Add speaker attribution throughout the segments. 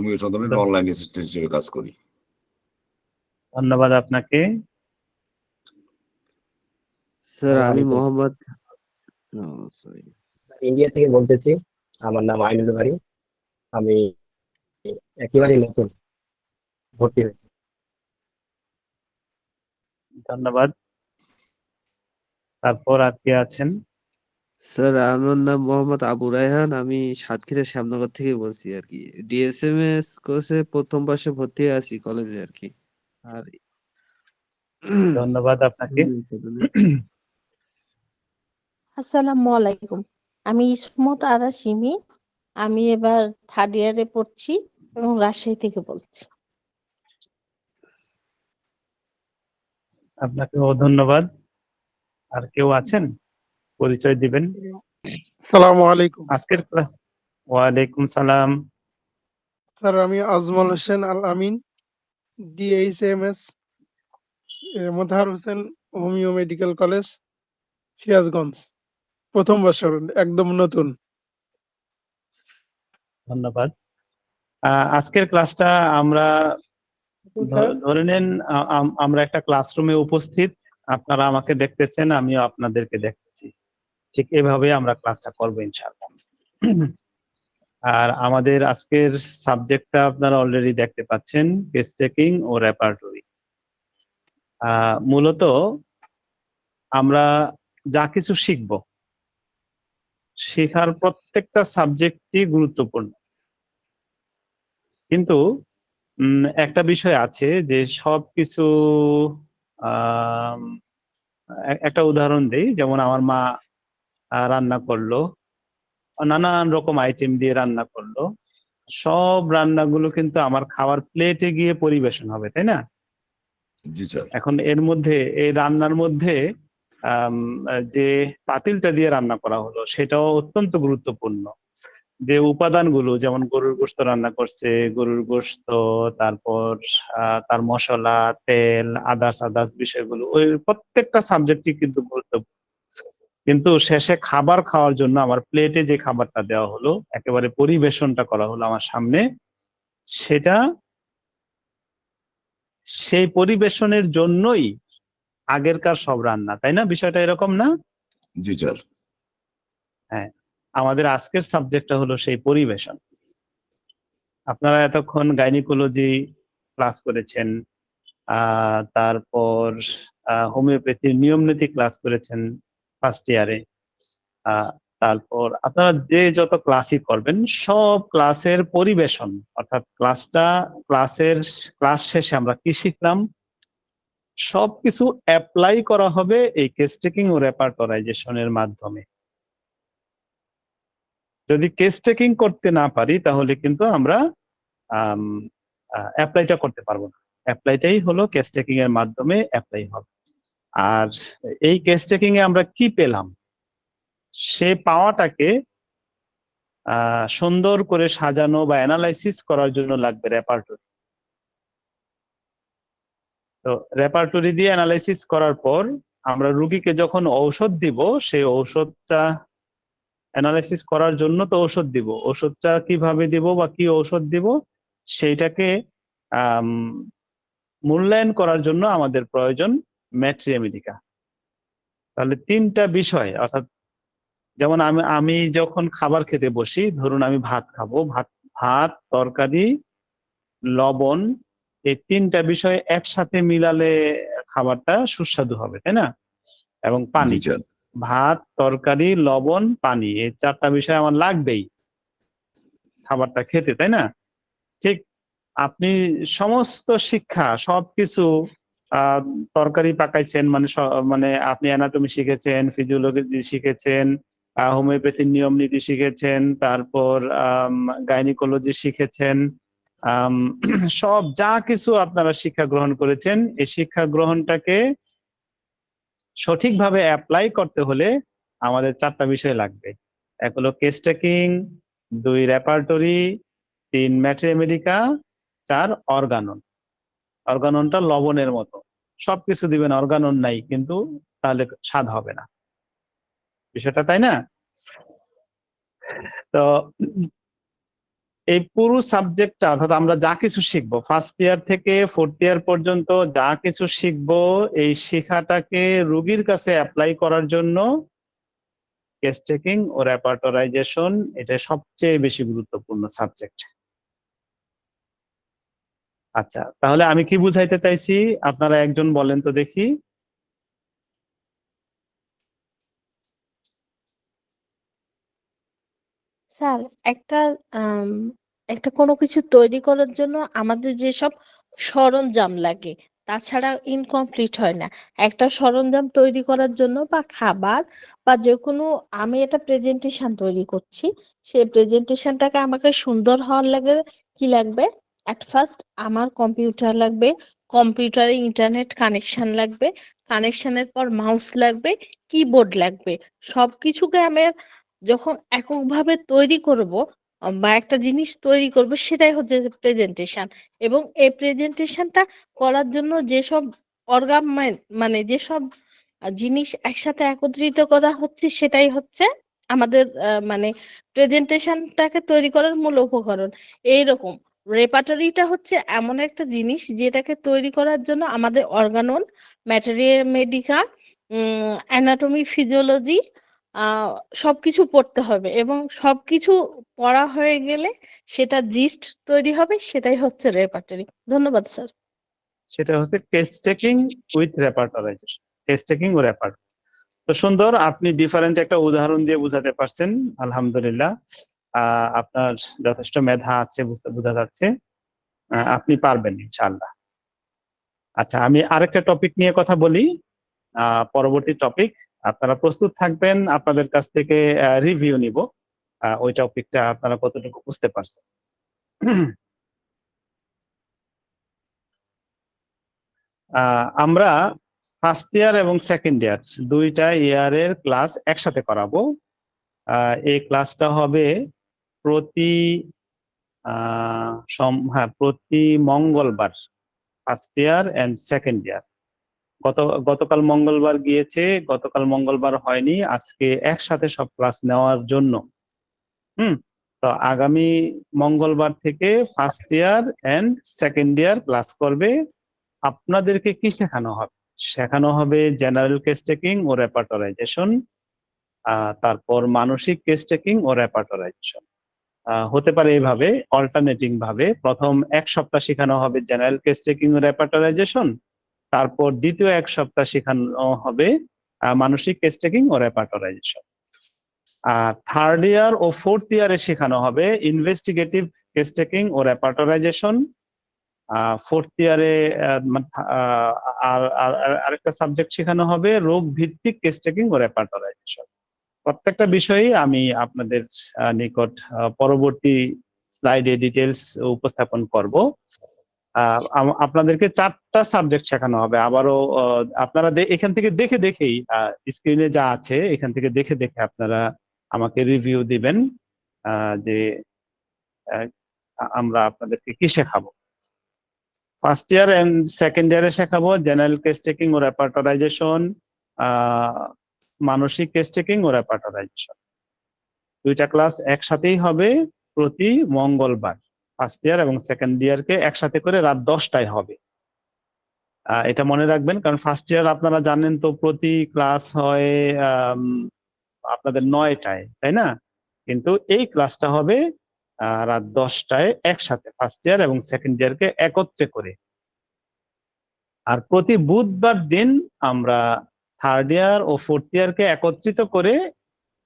Speaker 1: প্রাথমিক সন্তানের online assistant হিসেবে কাজ করি।
Speaker 2: ধন্যবাদ আপনাকে।
Speaker 3: স্যার আমি মোহাম্মদ
Speaker 4: ইন্ডিয়া থেকে বলতেছি। আমার নাম আইনুল বাড়ি। আমি একেবারেই নতুন ভর্তি হয়েছি।
Speaker 2: ধন্যবাদ। তারপর আর কে আছেন?
Speaker 3: স্যার আমার নাম মোহাম্মদ আবু রায়হান, আমি সাতক্ষীরা শ্যামনগর থেকে বলছি আর কি। ডিএসএমএস কোর্সে প্রথম বর্ষে ভর্তি আছি কলেজে আর কি। আর
Speaker 2: ধন্যবাদ আপনাকে।
Speaker 5: আসসালামু আলাইকুম। আমি ইসমত আরা সিমি। আমি এবার 3rd ইয়ারে পড়ছি এবং রাজশাহী থেকে বলছি।
Speaker 2: আপনাকেও ধন্যবাদ। আর কেউ আছেন পরিচয় দিবেন?
Speaker 6: আসসালামু আলাইকুম
Speaker 2: আজকের ক্লাস। ওয়ালাইকুম সালাম।
Speaker 6: স্যার, আমি Ajmal Hossain Al Amin, DHMS Motahar Hossain homeo medical college, Sirajganj, প্রথম বর্ষ, একদম নতুন।
Speaker 2: ধন্যবাদ। আজকের ক্লাসটা আমরা ধরে নেন আমরা একটা ক্লাসরুমে উপস্থিত, আপনারা আমাকে দেখতেছেন, আমিও আপনাদেরকে দেখতেছি। ঠিক এভাবে আমরা ক্লাসটা করবো ইনশাআল্লাহ। আর আমাদের আজকের সাবজেক্টটা আপনারা অলরেডি দেখতে পাচ্ছেন, কেস টেকিং ও রেপার্টরি। মূলত আমরা যা কিছু শিখব, শেখার প্রত্যেকটা সাবজেক্টই গুরুত্বপূর্ণ, কিন্তু একটা বিষয় আছে যে সবকিছু একটা উদাহরণ দেই, যেমন আমার মা রান্না করলো, নানান রকম আইটেম দিয়ে রান্না করলো, সব রান্নাগুলো কিন্তু আমার খাওয়ার প্লেটে গিয়ে পরিবেশন হবে, তাই না? এখন এর মধ্যে, এই রান্নার মধ্যে যে পাতিলটা দিয়ে রান্না করা হলো সেটাও অত্যন্ত গুরুত্বপূর্ণ। যে উপাদানগুলো, যেমন গরুর গোশত রান্না করছে, গরুর গোশত, তারপর তার মশলা, তেল, আদার্স বিষয়গুলো, ওই প্রত্যেকটা সাবজেক্টই কিন্তু গুরুত্বপূর্ণ। কিন্তু শেষে খাবার খাওয়ার জন্য আমার প্লেটে যে খাবারটা দেওয়া হলো, একেবারে পরিবেশনটা করা হলো আমার সামনে, সেটা সেই পরিবেশনের জন্যই আগেরকার সব রান্না, তাই না? বিষয়টা এরকম না?
Speaker 1: জি স্যার।
Speaker 2: হ্যাঁ, আমাদের আজকের সাবজেক্টটা হলো সেই পরিবেশন। আপনারা এতক্ষণ গাইনিকোলজি ক্লাস করেছেন, তারপর হোমিওপ্যাথির নিয়ম নীতি ক্লাস করেছেন ফার্স্ট ইয়ারে, তারপর আপনারা যে যত ক্লাসই করবেন সব ক্লাসের পরিবেশন, অর্থাৎ ক্লাস শেষে আমরা কি শিখলাম, সবকিছু অ্যাপ্লাই করা হবে এই কেস টেকিং ও রেপার্টরাইজেশনের মাধ্যমে। যদি কেস টেকিং করতে না পারি তাহলে কিন্তু আমরা অ্যাপ্লাইটা করতে পারবো না। অ্যাপ্লাইটাই হলো কেস টেকিং এর মাধ্যমে অ্যাপ্লাই হবে। আর এই কেস টেকিং এ আমরা কি পেলাম, সে পাওয়াটাকে সুন্দর করে সাজানো বা অ্যানালাইসিস করার জন্য লাগবে রেপার্টরি। তো রেপার্টরি দিয়ে অ্যানালাইসিস করার পর আমরা রুগীকে যখন ঔষধ দিব, সেই ঔষধটা অ্যানালাইসিস করার জন্য তো ঔষধ দিব, ঔষধটা কিভাবে দিব বা কি ঔষধ দিব সেইটাকে মূল্যায়ন করার জন্য আমাদের প্রয়োজন ম্যাট্রিয়ামেডিকা। তাহলে তিনটা বিষয়, অর্থাৎ যেমন আমি যখন খাবার খেতে বসি, ধরুন আমি ভাত খাবো, ভাত, তরকারি, লবণ, এই তিনটা বিষয় একসাথে মিলালে খাবারটা সুস্বাদু হবে, তাই না? এবং পানি, ভাত, তরকারি, লবণ, পানি, এই চারটা বিষয় আমার লাগবেই খাবারটা খেতে, তাই না? ঠিক আপনি সমস্ত শিক্ষা, সবকিছু তরকারি পাকাইছেন, মানে আপনি অ্যানাটমি শিখেছেন, ফিজিওলজি শিখেছেন, হোমিওপ্যাথির নিয়ম নীতি শিখেছেন, তারপর গাইনিকোলজি শিখেছেন, সব যা কিছু আপনারা শিক্ষা গ্রহণ করেছেন, এই শিক্ষা গ্রহণটাকে সঠিকভাবে অ্যাপ্লাই করতে হলে আমাদের চারটা বিষয় লাগবে। এক হলো কেস টেকিং, 2 রেপার্টরি, 3 ম্যাট্রিয়ামেডিকা, 4 অর্গানন। অর্গাননটা লবণের মতো, সবকিছু দিবেন, অর্গানন নাই কিন্তু তাহলে স্বাদ হবে না, বিষয়টা তাই না? তো এই পুরো সাবজেক্টটা অর্থাৎ আমরা যা কিছু শিখবো ফার্স্ট ইয়ার থেকে ফোর্থ ইয়ার পর্যন্ত যা কিছু শিখবো এই শেখাটাকে রোগীর কাছে অ্যাপ্লাই করার জন্য কেস টেকিং ও রেপার্টরাইজেশন এটা সবচেয়ে বেশি গুরুত্বপূর্ণ সাবজেক্ট। আচ্ছা, তাহলে আমি কি বুঝাইতে চাইছি আপনারা একজন বলেন তো দেখি।
Speaker 5: স্যার, একটা আম, একটা কোনো কিছু তৈরি করার জন্য আমাদের যেসব সরঞ্জাম লাগে, তাছাড়া ইনকমপ্লিট হয় না। একটা সরঞ্জাম তৈরি করার জন্য বা খাবার বা যে কোনো, আমি একটা প্রেজেন্টেশন তৈরি করছি, সেই প্রেজেন্টেশনটাকে আমাকে সুন্দর হওয়ার লাগে কি লাগবে? অ্যাট ফার্স্ট আমার কম্পিউটার লাগবে, কম্পিউটারে ইন্টারনেট কানেকশন লাগবে, কানেকশনের পর মাউস লাগবে, কিবোর্ড লাগবে। সবকিছুকে আমি যখন এককভাবে তৈরি করব বা একটা জিনিস তৈরি করব, সেটাই হচ্ছে প্রেজেন্টেশন। এবং এই প্রেজেন্টেশনটা করার জন্য যেসব অর্গান, মানে যেসব জিনিস একসাথে একত্রিত করা হচ্ছে, সেটাই হচ্ছে আমাদের মানে প্রেজেন্টেশনটাকে তৈরি করার মূল উপকরণ। এইরকম রেপার্টরিটা হচ্ছে এমন একটা জিনিস যেটাকে তৈরি করার জন্য আমাদের organon, materia medica, anatomy, physiology আহ সবকিছু পড়তে হবে, এবং সবকিছু পড়া হয়ে গেলে সেটা জিস্ট তৈরি হবে, সেটাই হচ্ছে রেপার্টরি। ধন্যবাদ স্যার।
Speaker 2: সেটা হচ্ছে case taking with repertorisation, case taking ও রেপার্ট। তো সুন্দর, আপনি ডিফারেন্ট একটা উদাহরণ দিয়ে বুঝাতে পারছেন, আলহামদুলিল্লাহ। আপনার যথেষ্ট মেধা আছে, বোঝা যাচ্ছে। আপনি পারবেন ইনশাআল্লাহ। আচ্ছা, আমি আরেকটা টপিক নিয়ে কথা বলি, পরবর্তী টপিক। আপনারা প্রস্তুত থাকবেন, আপনাদের কাছ থেকে রিভিউ নিব ওই টপিকটা আপনারা কতটুকু বুঝতে পারছেন। আমরা ফার্স্ট ইয়ার এবং সেকেন্ড ইয়ার দুইটা ইয়ারের ক্লাস একসাথে করাবো। এই ক্লাসটা হবে প্রতি প্রতি মঙ্গলবার, first year and second year. গতকাল মঙ্গলবার গিয়েছে, গতকাল মঙ্গলবার হয়নি, আজকে একসাথে সব ক্লাস নেওয়ার জন্য তো আগামী মঙ্গলবার থেকে first year and second year class করবে। আপনাদেরকে কি শেখানো হবে? শেখানো হবে জেনারেল কেস টেকিং ও রেপার্টরাইজেশন, তারপর মানসিক কেস টেকিং ও রেপার্টরাইজেশন। হতে পারে এইভাবে অল্টারনেটিং ভাবে, প্রথম এক সপ্তাহ শেখানো হবে জেনারেল কেস টেকিং ও রেপার্টরাইজেশন, তারপর দ্বিতীয় এক সপ্তাহ শেখানো হবে মানসিক কেস টেকিং ও রেপার্টরাইজেশন। আর থার্ড ইয়ার ও ফোর্থ ইয়ারে শেখানো হবে ইনভেস্টিগেটিভ কেস টেকিং ও রেপার্টরাইজেশন। ফোর্থ ইয়ারে আরেকটা সাবজেক্ট শেখানো হবে রোগ ভিত্তিক কেস টেকিং ও রেপার্টরাইজেশন। প্রত্যেকটা বিষয়ে আমি আপনাদের নিকট পরবর্তী স্লাইডে ডিটেলস উপস্থাপন করব। আপনাদেরকে 4টা সাবজেক্ট শেখানো হবে। আবারও আপনারা এখান থেকে দেখে দেখেই স্ক্রিনে যা আছে এখান থেকে দেখে দেখে আপনারা আমাকে রিভিউ দিবেন যে আমরা আপনাদেরকে কি শেখাবো। ফার্স্ট ইয়ার এন্ড সেকেন্ড ইয়ারে শেখাবো জেনারেল কেস টেকিং ও রেপার্টরাইজেশন, মানসিক কেস টেকিং ও রেপার্টরাইজেশন। দুইটা ক্লাস একসাথেই হবে প্রতি মঙ্গলবার। ফার্স্ট ইয়ার এবং সেকেন্ড ইয়ারকে একসাথে করে রাত 10টায় হবে। এটা মনে রাখবেন, কারণ ফার্স্ট ইয়ার আপনারা জানেন তো প্রতি ক্লাস হয় আপনাদের 9টায়, তাই না? কিন্তু এই ক্লাসটা হবে রাত 10টায় একসাথে, ফার্স্ট ইয়ার এবং সেকেন্ড ইয়ারকে একত্রে করে। আর প্রতি বুধবার দিন আমরা থার্ড ইয়ার ও ফোর্থ ইয়ারকে একত্রিত করে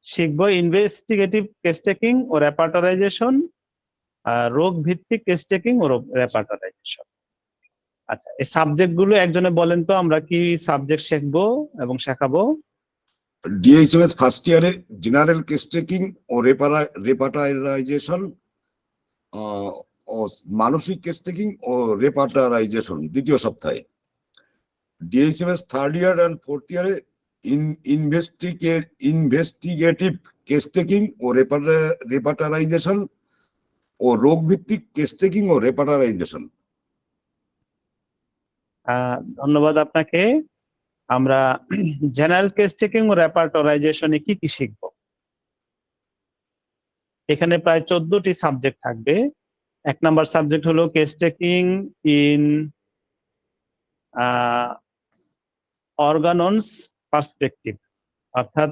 Speaker 2: শিখবো ইনভেস্টিগেটিভ কেস টেকিং ও রেপার্টরাইজেশন, রোগ ভিত্তিক কেস টেকিং ও রেপার্টরাইজেশন। আচ্ছা, এই সাবজেক্ট গুলো একজনে বলেন তো আমরা কি সাবজেক্ট শিখবো এবং শেখাবো?
Speaker 1: ডিএইচএমএস ফার্স্ট ইয়ারে জেনারেল কেস টেকিং ও রেপার্টারাইজেশন, ও মানসিক কেস টেকিং ও রেপার্টারাইজেশন দ্বিতীয় সপ্তাহে। DHMS third year and fourth ইয়ারে ইনভেস্টিগেটিভ কেস টেকিং ও রেপার্টারাইজেশন ও রোগ ভিত্তিক কেস টেকিং ও রেপার্টারাইজেশন।
Speaker 2: ধন্যবাদ আপনাকে। আমরা জেনারেল কেস টেকিং ও রেপার্টরাইজেশনে কি কি শিখবো? এখানে প্রায় 14টি সাবজেক্ট থাকবে। 1 নাম্বার সাবজেক্ট হলো case taking in Organon's perspective, অর্থাৎ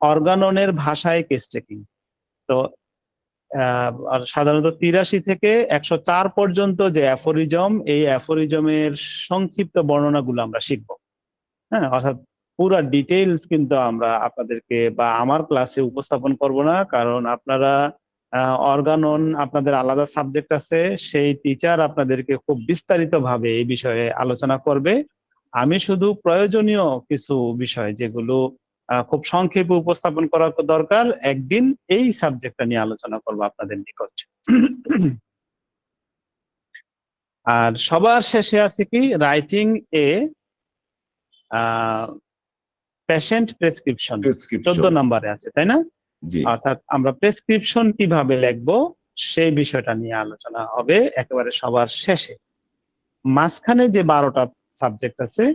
Speaker 2: অর্গাননের ভাষায় কেস টেকিং। তো আর সাধারণত 83 থেকে 104 পর্যন্ত যে অ্যাফোরিজম, এই অ্যাফোরিজমের সংক্ষিপ্ত বর্ণনাগুলো আমরা শিখবো। হ্যাঁ, অর্থাৎ পুরা ডিটেইলস কিন্তু আমরা আপনাদেরকে বা আমার ক্লাসে উপস্থাপন করব না, কারণ আপনারা অর্গানন আপনাদের আলাদা সাবজেক্ট আছে, সেই টিচার আপনাদেরকে খুব বিস্তারিত ভাবে এই বিষয়ে আলোচনা করবে। আমি শুধু প্রয়োজনীয় কিছু বিষয় যেগুলো খুব সংক্ষেপে উপস্থাপন করা দরকার, একদিন এই সাবজেক্টটা নিয়ে আলোচনা করব আপনাদের নিকট। আর সবার শেষে আছে কি, writing a patient prescription, 14
Speaker 1: prescription.
Speaker 2: নম্বরে আছে, তাই না?
Speaker 1: জি,
Speaker 2: অর্থাৎ আমরা প্রেসক্রিপশন কিভাবে লিখবো সেই বিষয়টা নিয়ে আলোচনা হবে একেবারে সবার শেষে। মাঝখানে যে 12টা সাবজেক্ট আছে,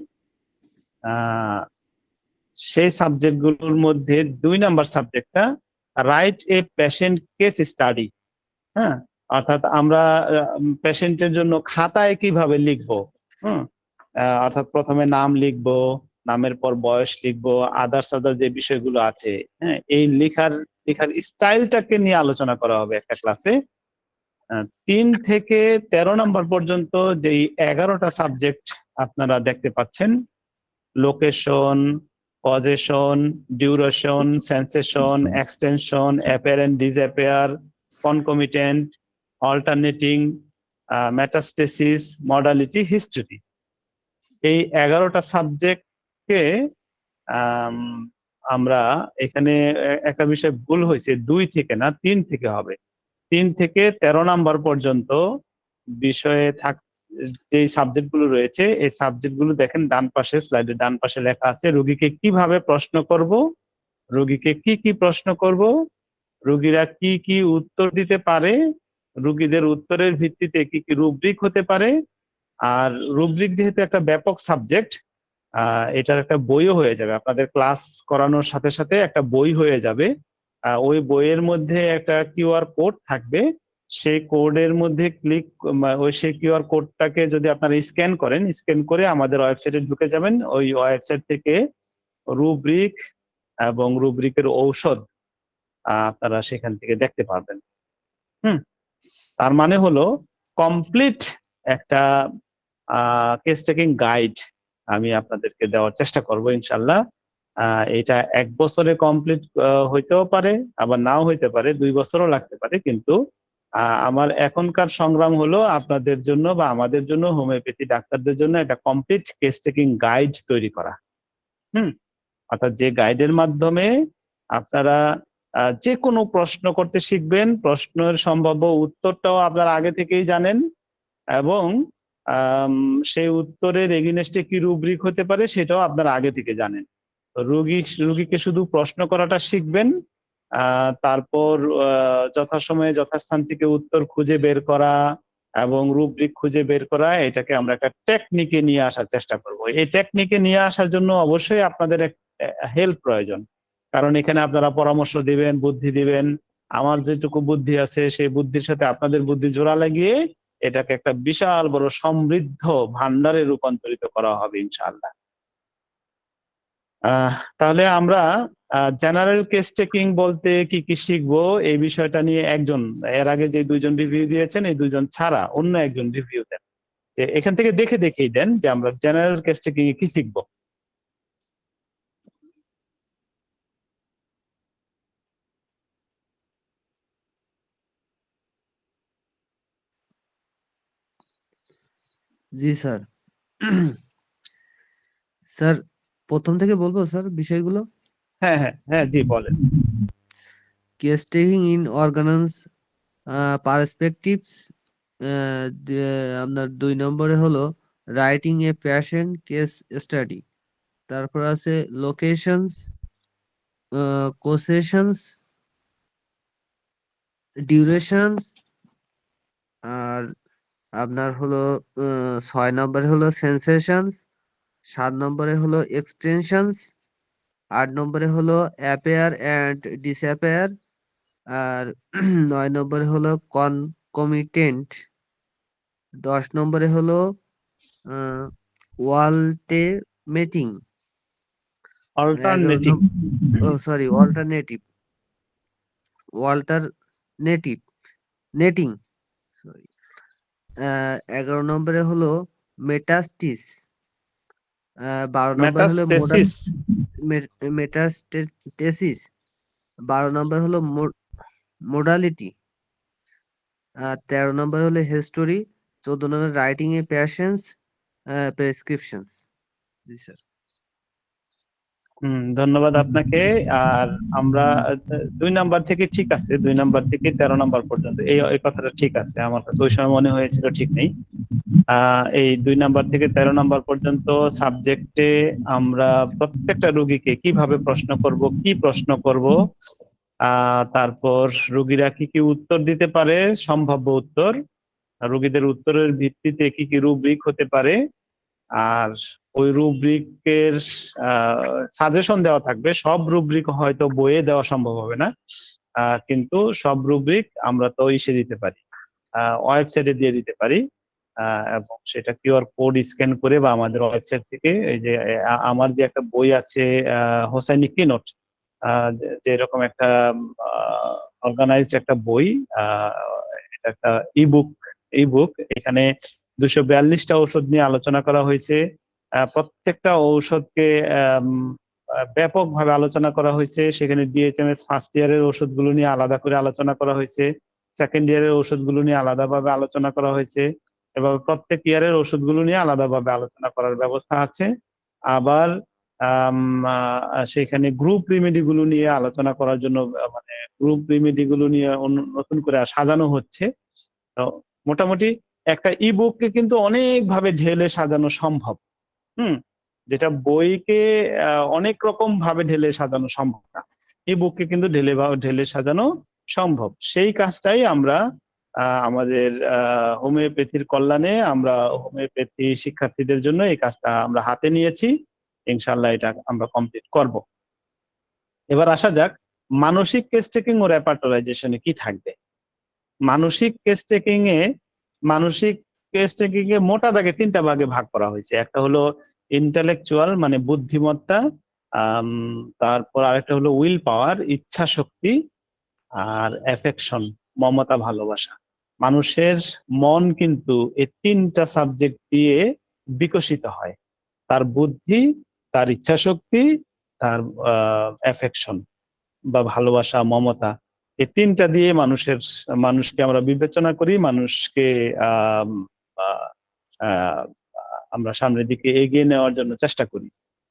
Speaker 2: সেই সাবজেক্টগুলোর মধ্যে 2 নাম্বার সাবজেক্টটা write a patient case study. হ্যাঁ, অর্থাৎ আমরা পেশেন্টের জন্য খাতায় কিভাবে লিখবো। অর্থাৎ প্রথমে নাম লিখবো, নামের পর বয়স লিখবো, আদার্স যে বিষয়গুলো আছে, হ্যাঁ, এই লেখার স্টাইলটাকে নিয়ে আলোচনা করা হবে একটা ক্লাসে। 3 থেকে 13 নম্বর পর্যন্ত যেই 11টা সাবজেক্ট আপনারা দেখতে পাচ্ছেন, location, possession, duration, sensation, extension, অ্যাপিয়ারেন্ট, disappear, concomitant, alternating, metastasis, modality, history, এই 11টা সাবজেক্টকে আমরা এখানে একটা বিষয় ভুল হয়েছে, 2 থেকে না 3 থেকে হবে। 3 থেকে 13 নাম্বার পর্যন্ত বিষয়ে যে সাবজেক্টগুলো রয়েছে, এই সাবজেক্টগুলো দেখেন ডান পাশে, স্লাইডের ডান পাশে লেখা আছে রোগীকে কিভাবে প্রশ্ন করব, রোগীকে কি কি প্রশ্ন করব, রোগীরা কি কি উত্তর দিতে পারে, রোগীদের উত্তরের ভিত্তিতে কি কি রুব্রিক হতে পারে। আর রুব্রিক যেহেতু একটা ব্যাপক সাবজেক্ট, এটার একটা বইও হয়ে যাবে, আপনাদের ক্লাস করানোর সাথে সাথে একটা বই হয়ে যাবে। ওই বইয়ের মধ্যে একটা কিউআর কোড থাকবে, সেই কোডের মধ্যে সেই কিউআর কোডটাকে যদি আপনারা স্ক্যান করেন, স্ক্যান করে আমাদের ওয়েবসাইটে ঢুকে যাবেন, ওই ওয়েবসাইট থেকে রুব্রিক এবং রুব্রিকের ঔষধ আপনারা সেখান থেকে দেখতে পারবেন। তার মানে হলো কমপ্লিট একটা কেস টেকিং গাইড আমি আপনাদেরকে দেওয়ার চেষ্টা করব ইনশাল্লাহ। এটা 1 বছরে কমপ্লিট হইতেও পারে, আবার নাও হইতে পারে, 2 বছরও লাগতে পারে, কিন্তু আমার এখনকার সংগ্রাম হলো আপনাদের জন্য বা আমাদের জন্য, হোমিওপ্যাথি ডাক্তারদের জন্য একটা কমপ্লিট কেস টেকিং গাইড তৈরি করা। অর্থাৎ যে গাইডের মাধ্যমে আপনারা যে কোনো প্রশ্ন করতে শিখবেন, প্রশ্নের সম্ভাব্য উত্তরটাও আপনারা আগে থেকেই জানেন, এবং সেই উত্তরের এগেইনস্টে কি রুব্রিক হতে পারে সেটাও আপনারা আগে থেকে জানেন। রোগীকে শুধু প্রশ্ন করাটা শিখবেন, তারপর যথাসময়ে যথাস্থান থেকে উত্তর খুঁজে বের করা এবং রুব্রিক খুঁজে বের করা, এটাকে আমরা একটা টেকনিকে নিয়ে আসার চেষ্টা করব। এই টেকনিকে নিয়ে আসার জন্য অবশ্যই আপনাদের হেল্প প্রয়োজন, কারণ এখানে আপনারা পরামর্শ দিবেন, বুদ্ধি দিবেন। আমার যেটুকু বুদ্ধি আছে সেই বুদ্ধির সাথে আপনাদের বুদ্ধি জোড়া লাগিয়ে এটাকে একটা বিশাল বড় সমৃদ্ধ ভান্ডারে রূপান্তরিত করা হবে ইনশাআল্লাহ। তাহলে আমরা জেনারেল কেস টেকিং বলতে কি কি শিখবো এই বিষয়টা নিয়ে এর আগে যে 2জন রিভিউ দিয়েছেন, এই 2জন ছাড়া অন্য একজন রিভিউ দেন, যে এখান থেকে দেখেই দেন যে আমরা জেনারেল কেস টেকিং এ কি শিখবো।
Speaker 3: জি স্যার। স্যার প্রথম থেকে বলবো স্যার বিষয়গুলো।
Speaker 2: হ্যাঁ হ্যাঁ হ্যাঁ, জি বলেন।
Speaker 3: কেস টেকিং ইন অর্গানান্স পার্সপেক্টিভস, আপনার 2 নম্বরে হলো writing a patient case study, তারপর আছে লোকেশনস, কোসেশনস, ডিউরেশনস, আর আপনার হলো 6 নম্বরে হলো সেন্সেশনস, 7 নম্বরে হলো এক্সটেনশনস, 8 নম্বরে হলো অ্যাপেয়ার অ্যান্ড ডিসঅ্যাপেয়ার, আর 9 নম্বরে হলো কনকমিটেন্ট, 10 নম্বরে হলো ওয়ালটেমেটিং, 11
Speaker 2: alternative.
Speaker 3: Sorry alternative netting, sorry. 11 নম্বরে হলো মেটাস্টিস, 12 নম্বরে হলো
Speaker 2: মেটাস্টেসিস।
Speaker 3: মেটাস্টেসিস, 12 নম্বর হলো মোডালিটি, 13 নম্বর হলো হিস্টোরি, 14 নম্বর রাইটিং এ প্যাশনস, প্রেসক্রিপশনস। জি স্যার।
Speaker 2: ধন্যবাদ আপনাকে। আর আমরা 2 নাম্বার থেকে ঠিক আছে, 2 নাম্বার থেকে 13 নাম্বার পর্যন্ত এই কথাটা ঠিক আছে। আমার কাছে ওই সময় মনে হয়েছিল ঠিক নেই। এই 2 নাম্বার থেকে 13 নাম্বার পর্যন্ত সাবজেক্টে আমরা প্রত্যেকটা রোগীকে কিভাবে প্রশ্ন করব, কি প্রশ্ন করব, তারপর রোগীরা কি কি উত্তর দিতে পারে, সম্ভাব্য উত্তর, রোগীদের উত্তরের ভিত্তিতে কি কি রুব্রিক হতে পারে, আর ওই রুব্রিকের সাজেশন দেওয়া থাকবে। সব রুব্রিক হয়তো বইয়ে দেওয়া সম্ভব হবে না, কিন্তু সব রুব্রিক আমরা তো ইসে দিতে পারি, ওয়েবসাইটে দিয়ে দিতে পারি। এবং সেটা কিউআর কোড স্ক্যান করে বা আমাদের ওয়েবসাইট থেকে, এই যে আমার যে একটা বই আছে হোসাইনি কিনোট, যে এরকম একটা অর্গানাইজড একটা বই, এটা একটা ইবুক, এখানে 242টা ঔষধ নিয়ে আলোচনা করা হয়েছে। প্রত্যেকটা ঔষধকে ব্যাপকভাবে আলোচনা করা হয়েছে। সেখানে ডিএইচএমএস ফার্স্ট ইয়ারের ওষুধগুলো নিয়ে আলাদা করে আলোচনা করা হয়েছে, সেকেন্ড ইয়ারের ওষুধগুলো নিয়ে আলাদাভাবে আলোচনা করা হয়েছে, এবং প্রত্যেক ইয়ারের ওষুধগুলো নিয়ে আলাদাভাবে আলোচনা করার ব্যবস্থা আছে। আবার সেখানে গ্রুপ রিমেডি গুলো নিয়ে আলোচনা করার জন্য, মানে গ্রুপ রিমেডি গুলো নিয়ে নতুন করে সাজানো হচ্ছে। তো মোটামুটি একটা ইবুককে কিন্তু অনেক ভাবে ঢেলে সাজানো সম্ভব। যেটা বইকে অনেক রকম ভাবে ঢেলে সাজানো সম্ভব না, ইবুককে কিন্তু ঢেলে সাজানো সম্ভব। সেই কাজটাই আমরা আমাদের হোমিওপ্যাথির কল্যাণে, আমরা হোমিওপ্যাথি শিক্ষার্থীদের জন্য এই কাজটা আমরা হাতে নিয়েছি। ইনশাল্লাহ এটা আমরা কমপ্লিট করব। এবার আসা যাক মানসিক কেস টেকিং ও রেপার্টরাইজেশনে কি থাকবে। মানসিক কেস টেকিং এ মোটা দাগে 3টা ভাগে ভাগ করা হয়েছে। একটা হলো ইন্টেলেকচুয়াল মানে বুদ্ধিমত্তা, তারপর আরেকটা হলো উইল পাওয়ার ইচ্ছা শক্তি, আর অ্যাফেকশন মমতা ভালোবাসা। মানুষের মন কিন্তু এই 3টা সাবজেক্ট দিয়ে বিকশিত হয়, তার বুদ্ধি, তার ইচ্ছা শক্তি, তার অ্যাফেকশন বা ভালোবাসা মমতা, এই 3টা দিয়ে মানুষকে আমরা বিবেচনা করি, মানুষকে আমরা সামনের দিকে এগিয়ে নেওয়ার জন্য চেষ্টা করি।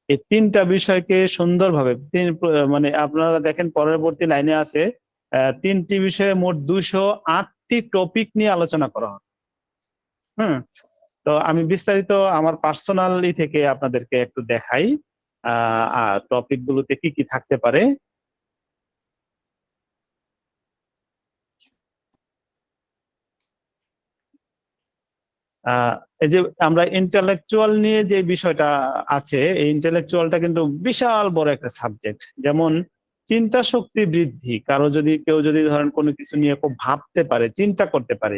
Speaker 2: এই 3টা বিষয়কে সুন্দরভাবে মানে আপনারা দেখেন পরবর্তী লাইনে আছে 3টি বিষয়ে মোট 208টি টপিক নিয়ে আলোচনা করা হয়। তো আমি বিস্তারিত আমার পার্সোনালি থেকে আপনাদেরকে একটু দেখাই টপিক গুলোতে কি কি থাকতে পারে। এই যে আমরা ইন্টেলেকচুয়াল নিয়ে যে বিষয়টা আছে, এই ইন্টেলেকচুয়ালটা কিন্তু বিশাল বড় একটা সাবজেক্ট। যেমন চিন্তা শক্তি বৃদ্ধি, কেউ যদি ধরেন কোনো কিছু নিয়ে খুব ভাবতে পারে, চিন্তা করতে পারে,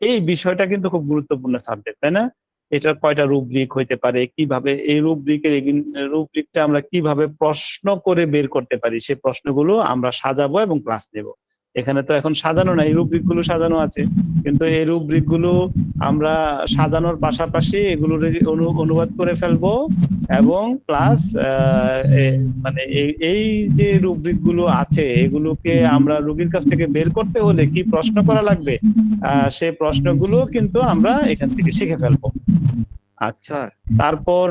Speaker 2: এই বিষয়টা কিন্তু খুব গুরুত্বপূর্ণ সাবজেক্ট, তাই না? এটার কয়টা রুব্রিক হইতে পারে, কিভাবে এই রুব্রিকটা আমরা কিভাবে প্রশ্ন করে বের করতে পারি, সেই প্রশ্নগুলো আমরা সাজাবো এবং ক্লাস নেব। এখানে তো এখন সাজানো নাই, রুব্রিক গুলো সাজানো আছে, কিন্তু এই রুব্রিক গুলো আমরা সাজানোর পাশাপাশি এগুলোর অনুবাদ করে ফেলবো, এবং প্লাস মানে এই যে রুব্রিক গুলো আছে এগুলোকে আমরা রোগীর কাছ থেকে বের করতে হলে কি প্রশ্ন করা লাগবে, সেই প্রশ্নগুলো কিন্তু আমরা এখান থেকে শিখে ফেলবো। আচ্ছা, তারপর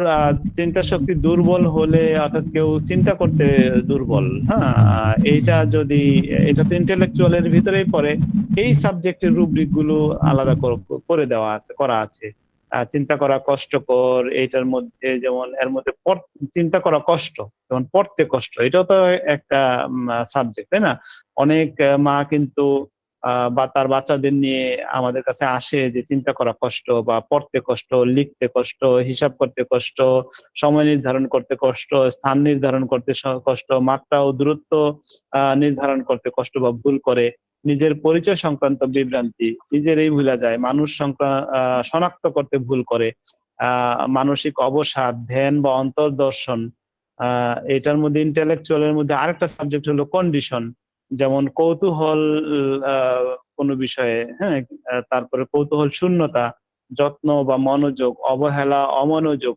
Speaker 2: চিন্তা শক্তি দুর্বল হলে, অর্থাৎ কেউ চিন্তা করতে দুর্বল, এটা তো ইন্টেলেকচুয়ালের ভিতরেই পড়ে, এই সাবজেক্টের রুব্রিক গুলো আলাদা করে করা আছে। চিন্তা করা কষ্টকর, এইটার মধ্যে যেমন এর মধ্যে চিন্তা করা কষ্ট, যেমন পড়তে কষ্ট, এটাও তো একটা সাবজেক্ট, তাই না? অনেক মা কিন্তু বা তার বাচ্চাদের নিয়ে আমাদের কাছে আসে যে চিন্তা করা কষ্ট বা পড়তে কষ্ট, লিখতে কষ্ট, হিসাব করতে কষ্ট, সময় নির্ধারণ করতে কষ্ট, স্থান নির্ধারণ করতে কষ্ট, মাত্রা ও দূরত্ব নির্ধারণ করতে কষ্ট বা ভুল করে, নিজের পরিচয় সংক্রান্ত বিভ্রান্তি, নিজেরই ভুলা যায়, মানুষ শনাক্ত করতে ভুল করে, মানসিক অবসাদ, ধ্যান বা অন্তর্দর্শন। এটার মধ্যে ইন্টেলেকচুয়ালের মধ্যে আরেকটা সাবজেক্ট হলো কন্ডিশন, যেমন কৌতূহল কোনো বিষয়ে, হ্যাঁ, তারপরে কৌতূহল শূন্যতা, যত্ন বা মনোযোগ, অবহেলা, অমনোযোগ,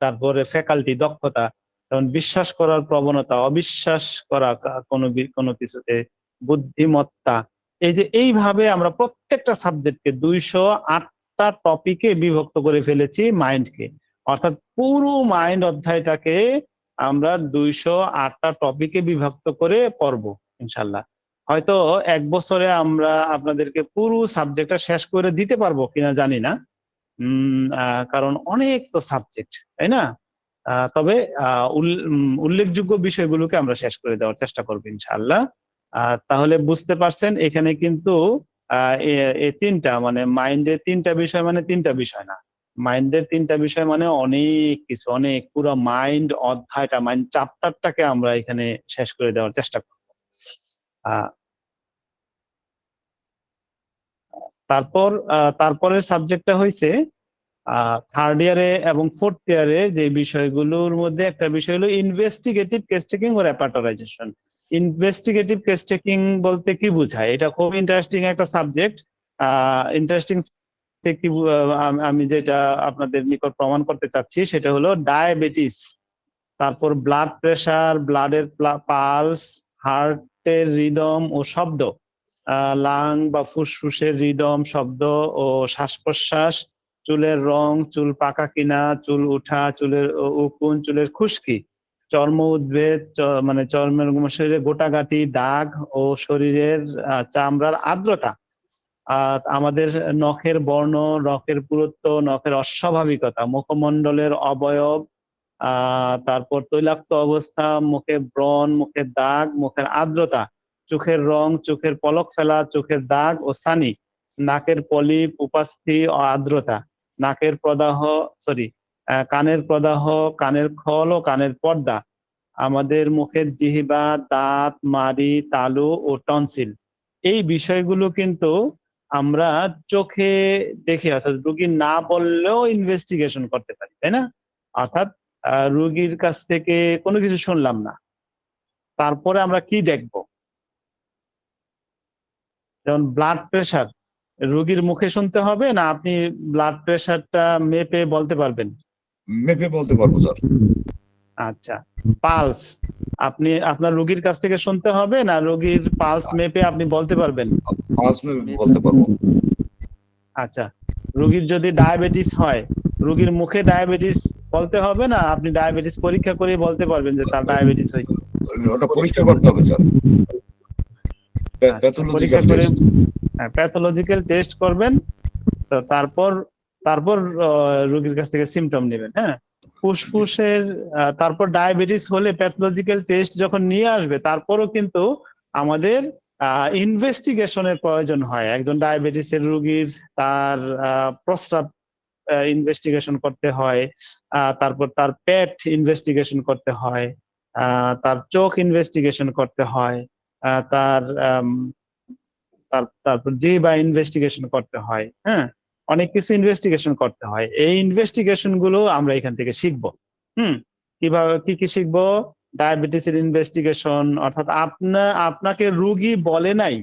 Speaker 2: তারপরে ফ্যাকাল্টি, দক্ষতা, যেমন বিশ্বাস করার প্রবণতা, অবিশ্বাস করা কোনো কিছুতে, বুদ্ধিমত্তা। এই যে এইভাবে আমরা প্রত্যেকটা সাবজেক্টকে 208টা টপিকে বিভক্ত করে ফেলেছি মাইন্ডকে, অর্থাৎ পুরো মাইন্ড অধ্যায়টাকে আমরা 208টা টপিকে বিভক্ত করে পড়বো ইনশাল্লাহ। হয়তো 1 বছরে আমরা আপনাদেরকে পুরো সাবজেক্টটা শেষ করে দিতে পারবো কিনা জানি না, কারণ অনেক তো সাবজেক্ট, তাই না? তবে উল্লেখযোগ্য বিষয়গুলোকে আমরা শেষ করে দেওয়ার চেষ্টা করবো ইনশাআল্লাহ। তাহলে বুঝতে পারছেন এখানে কিন্তু এই 3টা মানে মাইন্ডের 3টা বিষয় মানে 3টা বিষয় না, মাইন্ডের 3টা বিষয় মানে অনেক কিছু, অনেক পুরো মাইন্ড অধ্যায়টা, মাইন্ড চ্যাপ্টারটাকে আমরা এখানে শেষ করে দেওয়ার চেষ্টা করবো। তারপরের সাবজেক্টটা হয়েছে থার্ড ইয়ারে এবং ফোর্থ ইয়ারে যে বিষয়গুলোর মধ্যে একটা বিষয় হলো ইনভেস্টিগেটিভ কেস টেকিং ও রেপার্টরাইজেশন। ইনভেস্টিগেটিভ কেস টেকিং বলতে কি বোঝায়? এটা খুব ইন্টারেস্টিং একটা সাবজেক্ট। ইন্টারেস্টিং আমি যেটা আপনাদের নিকট প্রমাণ করতে চাচ্ছি সেটা হলো ডায়াবেটিস, তারপর ব্লাড প্রেশার, ব্লাডের পালস, হার্টের রিদম ও শব্দ, লাং বা ফুসফুসের রিদম, শব্দ ও শ্বাস প্রশ্বাস, চুলের রং, চুল পাকা কিনা, চুল উঠা, চুলের উকুন, চুলের খুশকি, চর্ম উদ্ভেদ, মানে চর্মের শরীরে গোটাগাটি, দাগ ও শরীরের চামড়ার আর্দ্রতা, আমাদের নখের বর্ণ, নখের পুরুত্ব, নখের অস্বাভাবিকতা, মুখমণ্ডলের অবয়ব, তারপর তৈলাক্ত অবস্থা, মুখে ব্রণ, মুখের দাগ, মুখের আর্দ্রতা, চোখের রং, চোখের পলক ফেলা, চোখের দাগ ও ছানি, নাকের পলিপ, উপাস্থি ও আর্দ্রতা, নাকের প্রদাহ, কানের প্রদাহ, কানের খল ও কানের পর্দা, আমাদের মুখের জিহ্বা, দাঁত, মাড়ি, তালু ও টনসিল। এই বিষয়গুলো কিন্তু আমরা চোখে দেখে, অর্থাৎ রোগী না বললেও ইনভেস্টিগেশন করতে পারি, তাই না? অর্থাৎ রোগীর কাছ থেকে কোনো কিছু শুনলাম না, তারপরে আমরা কি দেখব? যেমন ব্লাড প্রেশার, রোগীর মুখে শুনতে হবে না আপনি ব্লাড প্রেশারটা মেপে বলতে পারবেন?
Speaker 1: মেপে বলতে পারবো স্যার।
Speaker 2: আচ্ছা, পালস, আপনি আপনার রোগীর কাছ থেকে শুনতে হবে না রোগীর পালস মেপে আপনি বলতে পারবেন?
Speaker 1: পালস মেপে বলতে পারবো।
Speaker 2: আচ্ছা, রোগীর যদি ডায়াবেটিস হয়, রোগীর মুখে ডায়াবেটিস বলতে হবে না আপনি ডায়াবেটিস পরীক্ষা করে বলতে পারবেন যে তার ডায়াবেটিস হয়েছে?
Speaker 1: ওটা পরীক্ষা করতে হবে sir, pathological test.
Speaker 2: Pathological test করবেন, তো তারপর রোগীর কাছ থেকে সিমটম নেবেন। হ্যাঁ, ফুসফুসের, তারপর ডায়াবেটিস হলে প্যাথোলজিক্যাল টেস্ট যখন নিয়ে আসবে তারপরও কিন্তু আমাদের ইনভেস্টিগেশনের প্রয়োজন হয়। একজন ডায়াবেটিসের রোগীর তার প্রস্রাব ইনভেস্টিগেশন করতে হয়, তারপর তার পেট ইনভেস্টিগেশন করতে হয়, তার চোখ ইনভেস্টিগেশন করতে হয়, তারপর জিহ্বা ইনভেস্টিগেশন করতে হয়। হ্যাঁ, অনেক কিছু ইনভেস্টিগেশন করতে হয়। এই ইনভেস্টিগেশন গুলো আমরা এখান থেকে শিখবো। কিভাবে কি শিখবো? ডায়াবেটিসের ইনভেস্টিগেশন, অর্থাৎ আপনাকে রোগী বলে নাই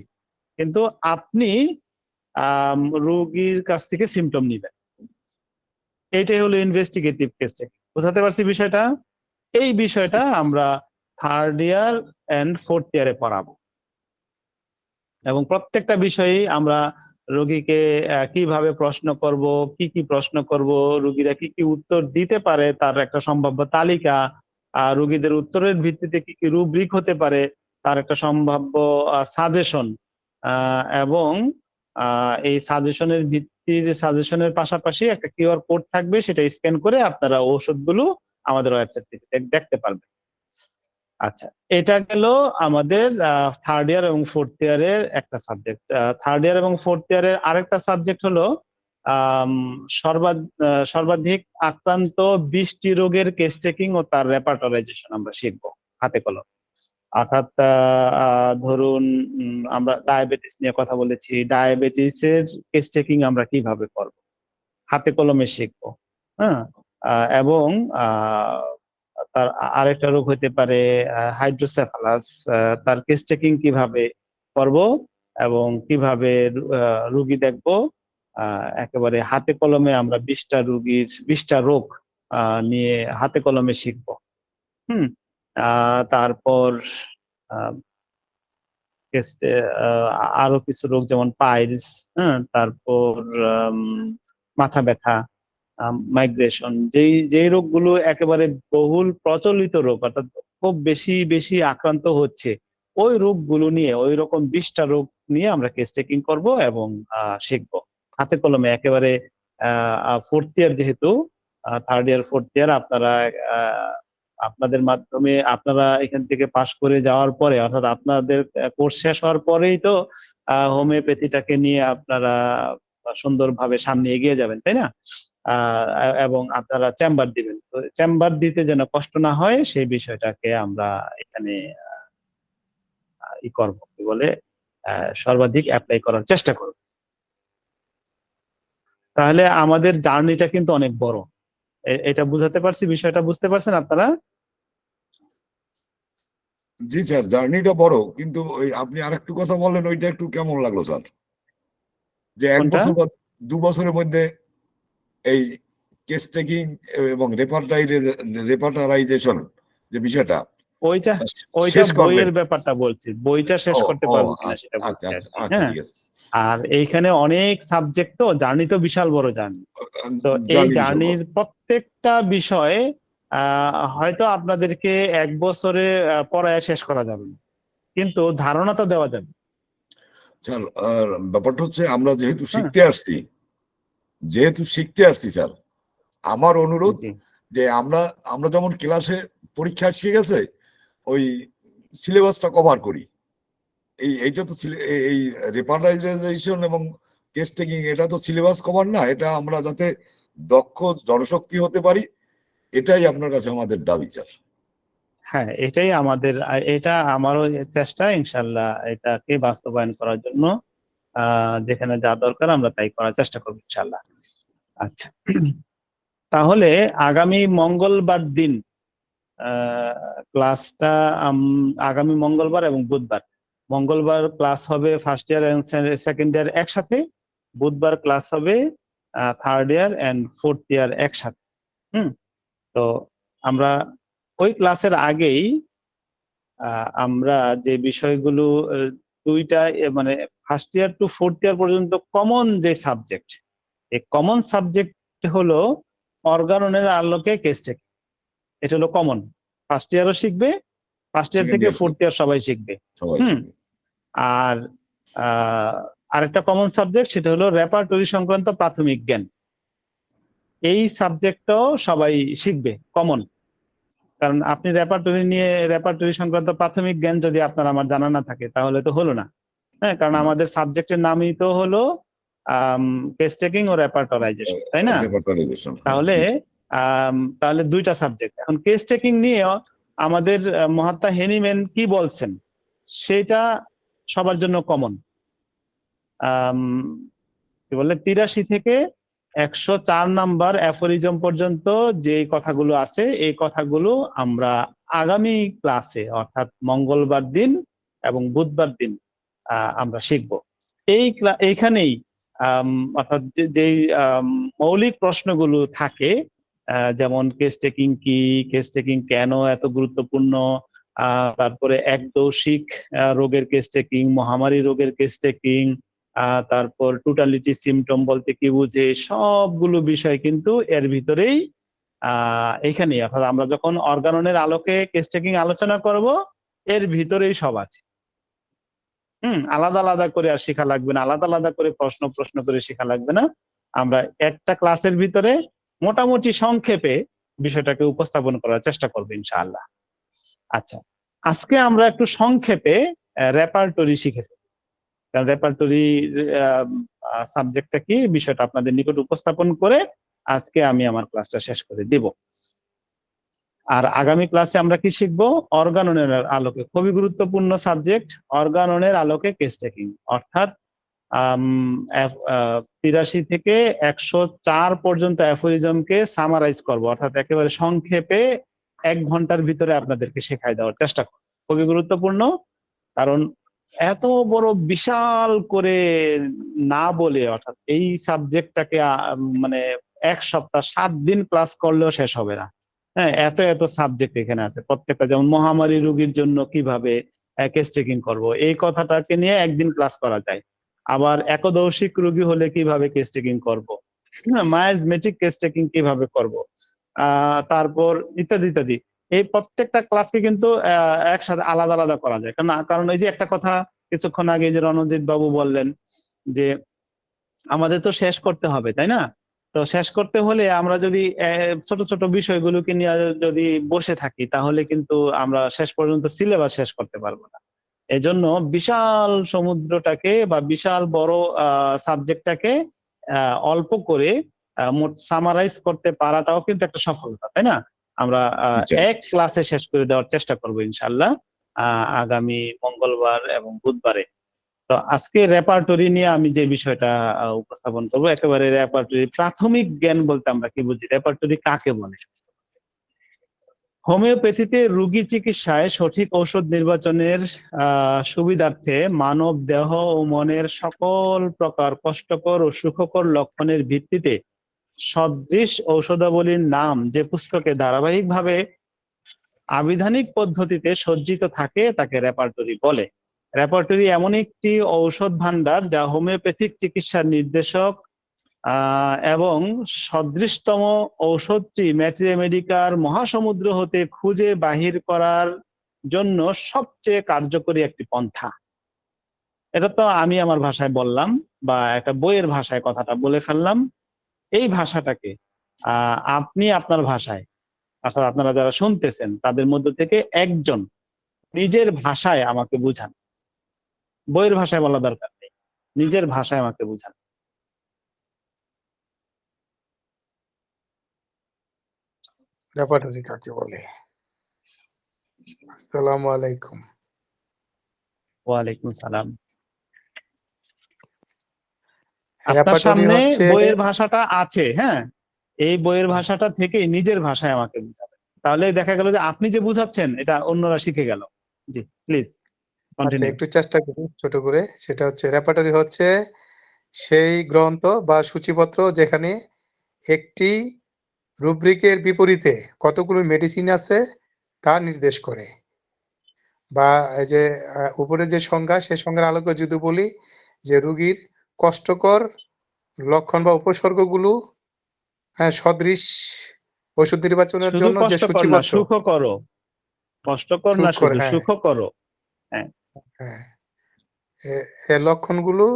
Speaker 2: কিন্তু আপনি রোগীর কাছ থেকে সিমটম নিবেন, এইটাই হলো ইনভেস্টিগেটিভ কেস। বুঝাতে পারছি বিষয়টা? এই বিষয়টা আমরা থার্ড ইয়ার এন্ড ফোর্থ ইয়ারে পড়াবো, এবং প্রত্যেকটা বিষয়েই আমরা রোগীকে কিভাবে প্রশ্ন করব, কি প্রশ্ন করব, রোগীরা কি উত্তর দিতে পারে তার একটা সম্ভাব্য তালিকা, রোগীদের উত্তরের ভিত্তিতে কি রুব্রিক হতে পারে তার একটা সম্ভাব্য সাজেশন, এবং এই সাজেশনের পাশাপাশি একটা কিউআর কোড থাকবে, সেটা স্ক্যান করে আপনারা ঔষধগুলো আমাদের ওয়েবসাইট থেকে দেখতে পারবেন। আচ্ছা, এটা গেল আমাদের থার্ড ইয়ার এবং ফোর্থ ইয়ারের একটা সাবজেক্ট। থার্ড ইয়ার এবং ফোর্থ ইয়ারের আরেকটা সাবজেক্ট হলো আম, সর্বাধিক আক্রান্ত 20টি রোগের কেস টেকিং ও তার রেপার্টরাইজেশন আমরা শিখবো হাতে কলম। অর্থাৎ ধরুন আমরা ডায়াবেটিস নিয়ে কথা বলেছি, ডায়াবেটিসের কেস টেকিং আমরা কিভাবে করব হাতে কলমে শিখবো। হ্যাঁ, এবং তার আরেকটা রোগ হতে পারে হাইড্রোসেফালাস, তার কেস চেকিং কিভাবে করব এবং কিভাবে রুগী দেখবো। একেবারে হাতে কলমে আমরা 20টা রোগ নিয়ে হাতে কলমে শিখবো। হুম, তারপর আরো কিছু রোগ যেমন পাইলস, হ্যাঁ, তারপর মাথা ব্যথা, মাইগ্রেশন, যেই রোগগুলো একেবারে বহুল প্রচলিত রোগ, অর্থাৎ খুব বেশি বেশি আক্রান্ত হচ্ছে, ওই রোগগুলো নিয়ে ওই রকম 20টা রোগ নিয়ে আমরা কেস টেকিং করব এবং শিখবো হাতে কলমে। একেবারে ফোর্থ ইয়ার, যেহেতু থার্ড ইয়ার ফোর্থ ইয়ার আপনারা আপনাদের মাধ্যমে আপনারা এখান থেকে পাশ করে যাওয়ার পরে, অর্থাৎ আপনাদের কোর্স শেষ হওয়ার পরেই তো হোমিওপ্যাথিটাকে নিয়ে আপনারা সুন্দরভাবে সামনে এগিয়ে যাবেন, তাই না? এবং আপনারা চেম্বার দিবেন, তো চেম্বার দিতে যেন কষ্ট না হয় সেই বিষয়টাকে আমরা এখানে ই করবো, কি বলে, সর্বাধিক অ্যাপ্লাই করার চেষ্টা করব। তাহলে আমাদের জার্নিটা কিন্তু অনেক বড়। এটা বুঝাতে পারছি? বিষয়টা বুঝতে পারছেন আপনারা?
Speaker 1: জি স্যার, জার্নিটা বড়, কিন্তু ওই আপনি আরেকটু কথা বললেন, ওইটা একটু কেমন লাগলো স্যার, যে 1
Speaker 2: কোনটা?
Speaker 1: বছর বা 2 বছরের মধ্যে এই কেস টেকিং এবং রেপার্টারাইজেশন যে বিষয়টা
Speaker 2: ওইটা ওইটা
Speaker 1: শেষ করবেন।
Speaker 2: বইয়ের ব্যাপারটা বলছি, বইটা শেষ
Speaker 1: ও
Speaker 2: করতে
Speaker 1: ও
Speaker 2: পারবো কিনা সেটা
Speaker 1: আচ্ছা
Speaker 2: বলছি আর
Speaker 1: আচ্ছা
Speaker 2: কি।
Speaker 1: আচ্ছা,
Speaker 2: হ্যাঁ,
Speaker 1: ঠিক আছে।
Speaker 2: আর এইখানে অনেক সাবজেক্ট, তো জার্নি তো বিশাল বড় জার্নি। তো এই
Speaker 1: জার্নি বিশাল বড়।
Speaker 2: জার্নির প্রত্যেকটা বিষয়ে হয়তো আপনাদেরকে 1 বছরে পড়ায় শেষ করা যাবে না, কিন্তু ধারণা তো দেওয়া যাবে।
Speaker 1: স্যার, ব্যাপারটা হচ্ছে আমরা যেহেতু
Speaker 2: হ্যাঁ,
Speaker 1: শিখতে আসছি স্যার, আমার অনুরোধ
Speaker 2: জি
Speaker 1: যে আমরা যেমন ক্লাসে পরীক্ষা শিখে গেছে, ওই সিলেবাসটা কভার করি। এইটা তো এই রেপার্টাইজেশন এবং কেস টেকিং, এটা তো সিলেবাস কভার না, এটা আমরা যাতে দক্ষ জনশক্তি হতে পারি, এটাই আপনার কাছে আমাদের দাবি স্যার।
Speaker 2: হ্যাঁ, এটাই আমাদের, এটা আমারও চেষ্টা, ইনশাল্লাহ এটাকে বাস্তবায়ন করার জন্য যেখানে যা দরকার আমরা তাই করার চেষ্টা করবো ইনশাল্লাহ। আচ্ছা, তাহলে আগামী মঙ্গলবার দিন ক্লাসটা, আগামী মঙ্গলবার এবং বুধবার, মঙ্গলবার ক্লাস হবে first year and second year একসাথে, বুধবার ক্লাস হবে third year and fourth year একসাথে। তো আমরা ওই ক্লাসের আগেই আমরা যে বিষয়গুলো দুইটা মানে first year to fourth year পর্যন্ত কমন যে সাবজেক্ট, এই কমন সাবজেক্ট হলো অর্গাননের আলোকে কেস টেকিং। এটা হলো কমন, ফার্স্ট ইয়ারও শিখবে, ফার্স্ট ইয়ার
Speaker 1: সেকেন্ড
Speaker 2: থেকে
Speaker 1: ইয়ার
Speaker 2: ফোর্থ ইয়ার সবাই শিখবে।
Speaker 1: সবাই
Speaker 2: হুম,
Speaker 1: শিখবে।
Speaker 2: আর আরেকটা কমন সাবজেক্ট, সেটা হলো রেপার্টরি সংক্রান্ত প্রাথমিক জ্ঞান। এই সাবজেক্টটাও সবাই শিখবে, কমন। কারণ আপনি রেপার্টরি সংক্রান্ত প্রাথমিক জ্ঞান যদি আপনার আমার জানা না থাকে তাহলে তো হলো না। হ্যাঁ, কারণ আমাদের সাবজেক্টের নামই তো হলো কেস টেকিং ও রেপার্টরাইজেশন, তাই না?
Speaker 1: রেপার্টারাইজেশন,
Speaker 2: তাহলে তাহলে দুইটা সাবজেক্ট। এখন কেস টেকিং নিয়ে আমাদের মহাত্মা হেনিম্যান কি বলছেন সেটা সবার জন্য কমন। কি বলে, 83 থেকে 104 নাম্বার অ্যাফোরিজম পর্যন্ত যে কথাগুলো আছে, এই কথাগুলো আমরা আগামী ক্লাসে, অর্থাৎ মঙ্গলবার দিন এবং বুধবার দিন আমরা শিখব। এইখানেই অর্থাৎ যেই মৌলিক প্রশ্নগুলো থাকে, যেমন কেস টেকিং কি, কেস টেকিং কেন এত গুরুত্বপূর্ণ, তারপরে একদৌশিক রোগের কেস টেকিং, মহামারী রোগের কেস টেকিং, তারপর টোটালিটি সিমটম বলতে কি বুঝে, সবগুলো বিষয় কিন্তু এর ভিতরেই এখানে, অর্থাৎ আমরা যখন অর্গাননের আলোকে কেস টেকিং আলোচনা করব, এর ভিতরেই সব আছে। আলাদা আলাদা করে আর শেখা লাগবে না, আলাদা আলাদা করে প্রশ্ন করে শেখা লাগবে না। আমরা একটা ক্লাসের ভিতরে মোটামুটি সংক্ষেপে বিষয়টাকে উপস্থাপন করার চেষ্টা করবো ইনশাআল্লাহ। আচ্ছা, আজকে আমরা একটু সংক্ষেপে রেপার্টরি শিখে ফেলি। কারণ রেপার্টরি সাবজেক্টটা কি, বিষয়টা আপনাদের নিকট উপস্থাপন করে আজকে আমি আমার ক্লাসটা শেষ করে দিব। আর আগামী ক্লাসে আমরা কি শিখবো? অর্গাননের আলোকে, খুবই গুরুত্বপূর্ণ সাবজেক্ট, অর্গাননের আলোকে কেস টেকিং, অর্থাৎ 83 থেকে 104 পর্যন্ত অ্যাফোরিজমকে সামারাইজ করব, অর্থাৎ একেবারে সংক্ষেপে 1 ঘন্টার ভিতরে আপনাদেরকে শেখাই দেওয়ার চেষ্টা করব। খুবই গুরুত্বপূর্ণ, কারণ এত বড় বিশাল করে না বলে, অর্থাৎ এই সাবজেক্টটাকে মানে 1 সপ্তাহ 7 দিন ক্লাস করলেও শেষ হবে না। হ্যাঁ, এত এত সাবজেক্ট এখানে আছে প্রত্যেকটা। যেমন মহামারী রোগীর জন্য কিভাবে কেস টেকিং করব, এই কথাটাকে নিয়ে একদিন ক্লাস করা যায়। আবার একদৌশিক রোগী হলে কিভাবে কেস টেকিং করব, হ্যাঁ, মায়াজমেটিক কেস টেকিং কিভাবে করব, তারপর ইত্যাদি ইত্যাদি। এই প্রত্যেকটা ক্লাসকে কিন্তু একসাথে আলাদা আলাদা করা যায়। কারণ এই যে একটা কথা কিছুক্ষণ আগে যে রণজিৎ বাবু বললেন যে আমাদের তো শেষ করতে হবে, তাই না? তো শেষ করতে হলে আমরা যদি ছোট ছোট বিষয়গুলোকে নিয়ে যদি বসে থাকি, তাহলে কিন্তু আমরা শেষ পর্যন্ত সিলেবাস শেষ করতে পারবো না। এজন্য বিশাল সমুদ্রটাকে বা বিশাল বড় সাবজেক্টটাকে অল্প করে মোট সামারাইজ করতে পারাটাও কিন্তু একটা সফলতা, তাই না? আমরা এক ক্লাসে শেষ করে দেওয়ার চেষ্টা করবো ইনশাল্লাহ আগামী মঙ্গলবার এবং বুধবারে। তো আজকে রেপার্টরি নিয়ে আমি যে বিষয়টা উপস্থাপন করবো, একেবারে রেপার্টরি প্রাথমিক জ্ঞান বলতে আমরা কি বুঝি, রেপার্টরি কাকে বলে। হোমিওপ্যাথিতে রোগী চিকিৎসায় সঠিক ঔষধ নির্বাচনের সুবিধার্থে মানব দেহ ও মনের সকল প্রকার কষ্টকর ও সুখকর লক্ষণের ভিত্তিতে সদৃশ ঔষধাবলীর নাম যে পুস্তকে ধারাবাহিকভাবে আবিধানিক পদ্ধতিতে সজ্জিত থাকে তাকে রেপার্টরি বলে। রেপার্টরি এমন একটি ঔষধ ভান্ডার যা হোমিওপ্যাথিক চিকিৎসার নির্দেশক এবং সদৃশতম ঔষধটি ম্যাট্রিয়ামেডিকার মহাসমুদ্র হতে খুঁজে বাহির করার জন্য সবচেয়ে কার্যকরী একটি পন্থা। এটা তো আমি আমার ভাষায় বললাম, বা একটা বইয়ের ভাষায় কথাটা বলে ফেললাম। এই ভাষাটাকে আপনি আপনার ভাষায়, অর্থাৎ আপনারা যারা শুনতেছেন তাদের মধ্য থেকে একজন নিজের ভাষায় আমাকে বুঝান। বইয়ের ভাষায় বলা দরকার নেই, নিজের ভাষায় আমাকে বুঝান।
Speaker 7: রেপার্টরি কাকে বলে? আসসালামু আলাইকুম।
Speaker 2: ওয়ালাইকুম সালাম। আপনার
Speaker 7: রেপার্টরি
Speaker 2: সামনে
Speaker 7: হচ্ছে
Speaker 2: বইয়ের ভাষাটা আছে, হ্যাঁ, এই বইয়ের ভাষাটা থেকে নিজের ভাষায় আমাকে বুঝাবেন। তাহলে দেখা গেল যে আপনি যে বুঝাচ্ছেন এটা অন্যরা শিখে গেল। জি প্লিজ
Speaker 7: আচ্ছা,
Speaker 2: কন্টিনিউ।
Speaker 7: একটু চেষ্টা করি ছোট করে। সেটা হচ্ছে রেপার্টরি হচ্ছে সেই গ্রন্থ বা সূচিপত্র যেখানে একটি রুব্রিকের বিপরীতে কতগুলো মেডিসিন আছে তা নির্দেশ করে। বা এই যে উপরে যে সংজ্ঞা, সেই সংজ্ঞার আলোকে যদি বলি যে রোগীর কষ্টকর লক্ষণ বা উপসর্গগুলো সদৃশ ওষুধ নির্বাচনের
Speaker 2: শুধু
Speaker 7: জন্য যে
Speaker 2: কষ্টকর না,
Speaker 7: সূচিপত্র,
Speaker 2: সুখ করো। কষ্টকর না,
Speaker 7: সুখকর,
Speaker 2: শুধু
Speaker 7: হ্যাঁ
Speaker 2: সুখ করো। হ্যাঁ,
Speaker 7: হ্যাঁ, এই লক্ষণগুলো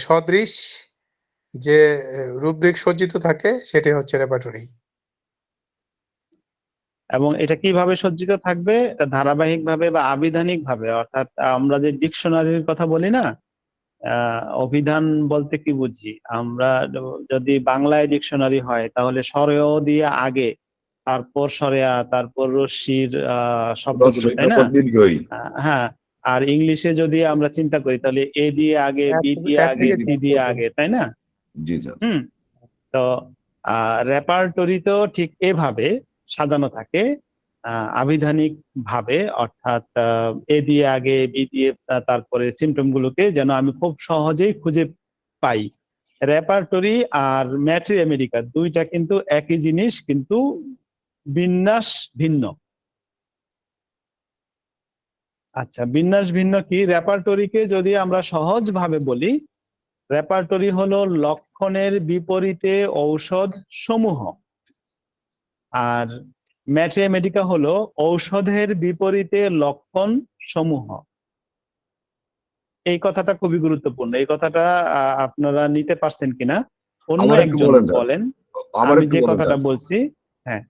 Speaker 7: সদৃশ যে রুব্রিক সজ্জিত থাকে সেটাই হচ্ছে রেপার্টরি।
Speaker 2: এবং এটা কিভাবে সজ্জিত থাকবে? এটা ধারাবাহিক ভাবে বা আবিধানিক ভাবে, অর্থাৎ আমরা যে ডিকশনারির কথা বলি না, অভিধান বলতে কি বুঝি আমরা? যদি বাংলায় ডিকশনারি হয় তাহলে সরেও দিয়ে আগে, তারপর সরেয়া, তারপর রশ্মির শব্দগুলো, তাই না? হ্যাঁ, আর ইংলিশে যদি আমরা চিন্তা করি তাহলে এ দিয়ে আগে, বি দিয়ে আগে, সি দিয়ে আগে, তাই না?
Speaker 1: জি স্যার।
Speaker 2: তো রেপার্টরিতেও ঠিক এভাবে সাজানো থাকে আবিধানিক ভাবে, অর্থাৎ এ দিয়ে আগে, বি দিয়ে তারপরে সিমটম গুলোকে যেন আমি খুব সহজেই খুঁজে পাই। রেপার্টরি আর ম্যাট্রিয়ামেডিকা দুইটা কিন্তু একই জিনিস, কিন্তু বিন্যাস ভিন্ন। আচ্ছা, বিন্যাস ভিন্ন কি? রেপার্টরিকে যদি আমরা সহজ ভাবে বলি, রেপার্টরি হলো লক্ষণের বিপরীতে ঔষধ সমূহ, আর ম্যাট্রিয়ামেডিকা হলো ঔষধের বিপরীতে লক্ষণ সমূহ। এই কথাটা খুবই গুরুত্বপূর্ণ। এই কথাটা আপনারা নিতে পারছেন কিনা অন্য একজন বলেন। আমি যে কথাটা বলছি, হ্যাঁ,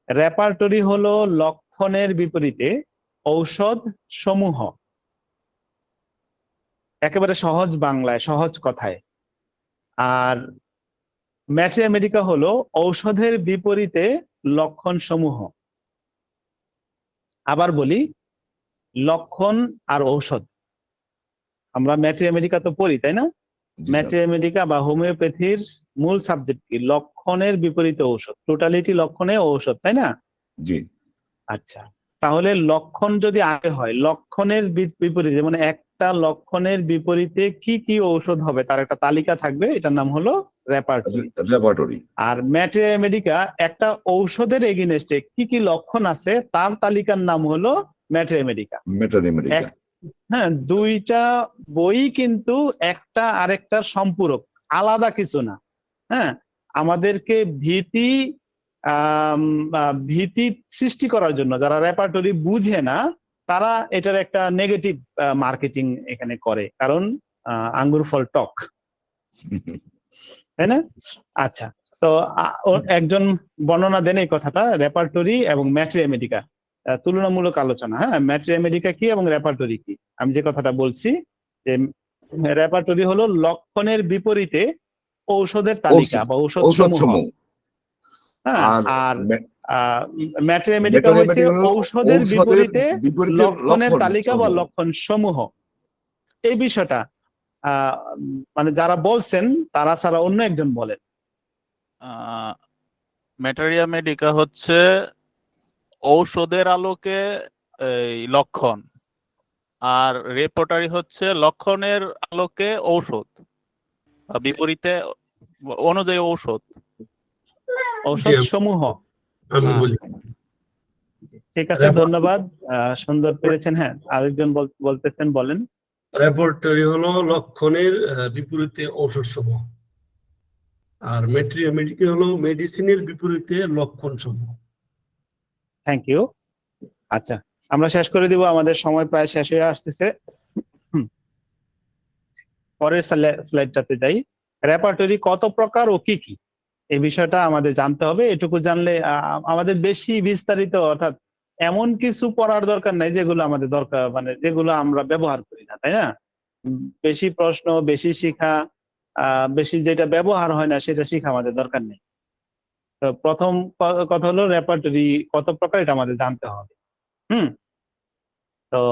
Speaker 2: রেপার্টরি হলো লক্ষণের বিপরীতে ঔষধ সমূহ, একেবারে সহজ বাংলায়, সহজ কথায়। আর ম্যাথমেটিকা হলো ঔষধের বিপরীতে লক্ষণ সমূহ। আবার বলি, লক্ষণ আর ঔষধ, আমরা ম্যাথমেটিকা তো পড়ি তাই না?
Speaker 1: জি স্যার।
Speaker 2: ম্যাথমেটিকা বা হোমিওপ্যাথির মূল সাবজেক্ট কি? লক্ষণের বিপরীতে ঔষধ, টোটালিটি লক্ষণে ঔষধ, তাই না?
Speaker 1: জি
Speaker 2: আচ্ছা, তাহলে লক্ষণ যদি আগে হয়, লক্ষণের বিপরীতে, যেমন একটা লক্ষণের বিপরীতে কি কি ঔষধ হবে তার একটা তালিকা থাকবে, এটার নাম হলো রেপার্টরি।
Speaker 1: ল্যাবরেটরি।
Speaker 2: আর ম্যাথমেটিকা একটা ঔষধের এগেইনস্টে কি কি লক্ষণ আছে তার তালিকার নাম হলো ম্যাথমেটিকা।
Speaker 1: ম্যাথমেটিকা।
Speaker 2: হ্যাঁ, দুইটা বই কিন্তু একটা আরেকটার সম্পূরক, আলাদা কিছু না। হ্যাঁ, আমাদেরকে ভীতি সৃষ্টি করার জন্য যারা রেপার্টরি বুঝে না তারা এটার একটা নেগেটিভ মার্কেটিং এখানে করে, কারণ আঙ্গুর ফল টক, তাই না? আচ্ছা, তো একজন বর্ণনা দেন এই কথাটা, রেপার্টরি এবং ম্যাথমেটিকা তুলনামূলক আলোচনা। হ্যাঁ, ম্যাথমেটিকা কি এবং রেপার্টরি কি? আমি যে কথাটা বলছি যে রেপার্টরি হলো লক্ষণের বিপরীতে ঔষধের তালিকা বা ঔষধ
Speaker 1: ঔষধ
Speaker 2: সমূহ।
Speaker 1: সমূহ।
Speaker 2: হ্যাঁ,
Speaker 1: আর
Speaker 2: আর ম্যাথমেটিকা হচ্ছে
Speaker 1: ম্যাথমেটিকা হলো
Speaker 2: ঔষধের বিপরীতে লক্ষণের
Speaker 1: লক্ষণ
Speaker 2: তালিকা বা
Speaker 1: সমূহ।
Speaker 2: লক্ষণ সমূহ। এই বিষয়টা মানে যারা বলছেন তারা ছাড়া অন্য একজন বলেন।
Speaker 8: ম্যাটেরিয়ামেডিকা হচ্ছে ঔষধের আলোকে এই লক্ষণ, আর রেপোর্টারি হচ্ছে লক্ষণের আলোকে ঔষধ, বিপরীতে অনুযায়ী ঔষধ
Speaker 2: ঔষধ সমূহ।
Speaker 9: আমি বলি,
Speaker 2: ঠিক আছে, ধন্যবাদ, সুন্দর পেরেছেন। হ্যাঁ, আরেকজন বলতেছেন, বলেন।
Speaker 9: ল্যাবরেটরি হলো লক্ষণের বিপরীতে ঔষধ সমূহ, আর ম্যাটেরিয়ামেডিকা হলো মেডিসিনের বিপরীতে লক্ষণ সমূহ।
Speaker 2: Thank you. আচ্ছা, আমরা শেষ করে দিব, আমাদের সময় প্রায় শেষ হয়ে আসতেছে। পরের স্লাইডটাতে যাই। রেপার্টরি কত প্রকার ও কি কি, এই বিষয়টা আমাদের জানতে হবে। এটুকু জানলে আমাদের বেশি বিস্তারিত, অর্থাৎ এমন কিছু পড়ার দরকার নাই যেগুলো আমাদের দরকার, মানে যেগুলো আমরা ব্যবহার করি না, তাই না? বেশি প্রশ্ন, বেশি শিখা, বেশি যেটা ব্যবহার হয় না সেটা শিখা আমাদের দরকার নেই। তো প্রথম কথা হলো রেপার্টরি কত প্রকার, এটা আমাদের জানতে হবে। তো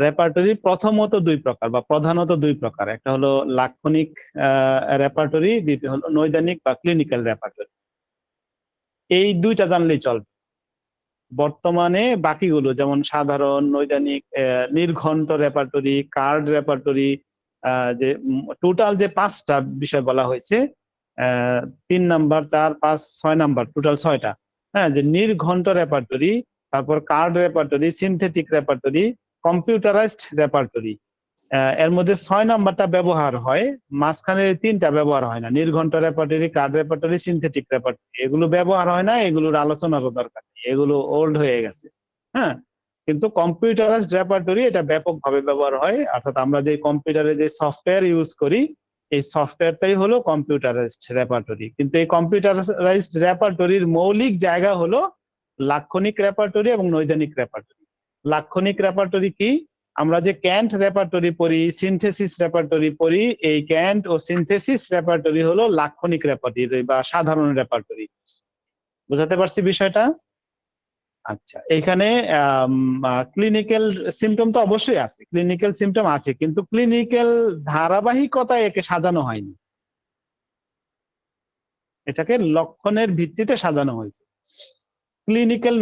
Speaker 2: রেপার্টরি প্রথমত দুই প্রকার বা প্রধানত দুই প্রকার। একটা হলো লাক্ষণিক রেপার্টরি, দ্বিতীয় হলো নৈদানিক বা ক্লিনিক্যাল রেপার্টরি। এই দুইটা জানলেই চলবে। বর্তমানে বাকিগুলো যেমন সাধারণ, নৈদানিক, নির্ঘণ্ট রেপার্টরি, কার্ড রেপার্টরি, যে টোটাল যে 5টা বিষয় বলা হয়েছে, 3 নাম্বার, 4, 5, 6 নাম্বার, টোটাল 6টা। হ্যাঁ, যে নির্ঘণ্ট রেপার্টরি, তারপর card repertory, synthetic repertory, computerised repertory. এর মধ্যে 6 নাম্বারটা ব্যবহার হয়, মাঝখানে 3টা ব্যবহার হয় না। নির্ঘণ্ট repertory, card repertory, synthetic repertory, এগুলো ব্যবহার হয় না, এগুলোর আলোচনারও দরকার নেই, এগুলো ওল্ড হয়ে গেছে। হ্যাঁ, কিন্তু কম্পিউটারাইজড রেপার্টরি এটা ব্যাপকভাবে ব্যবহার হয়, অর্থাৎ আমরা যে কম্পিউটারে যে সফটওয়্যার ইউজ করি এই সফটওয়্যারটাই হলো কম্পিউটারাইজড রেপার্টরি। কিন্তু এই কম্পিউটারাইজড রেপার্টরির মৌলিক জায়গা হলো লাক্ষণিক রেপার্টরি এবং নৈদানিক রেপার্টরি। লাক্ষণিক রেপার্টরি কি? আমরা যে ক্যান্ট রেপার্টরি পড়ি, সিনথেসিস রেপার্টরি পড়ি, এই ক্যান্ট ও সিনথেসিস রেপার্টরি হলো লাক্ষণিক রেপার্টরি বা সাধারণ রেপার্টরি। বুঝাতে পারছি বিষয়টা? আচ্ছা, এখানে ক্লিনিক্যাল সিমটম তো অবশ্যই আছে, ক্লিনিক্যাল সিমটম আছে, কিন্তু ক্লিনিক্যাল ধারাবাহিকতায় একে সাজানো হয়নি, এটাকে লক্ষণের ভিত্তিতে সাজানো হয়েছে, ক্লিনিক্যাল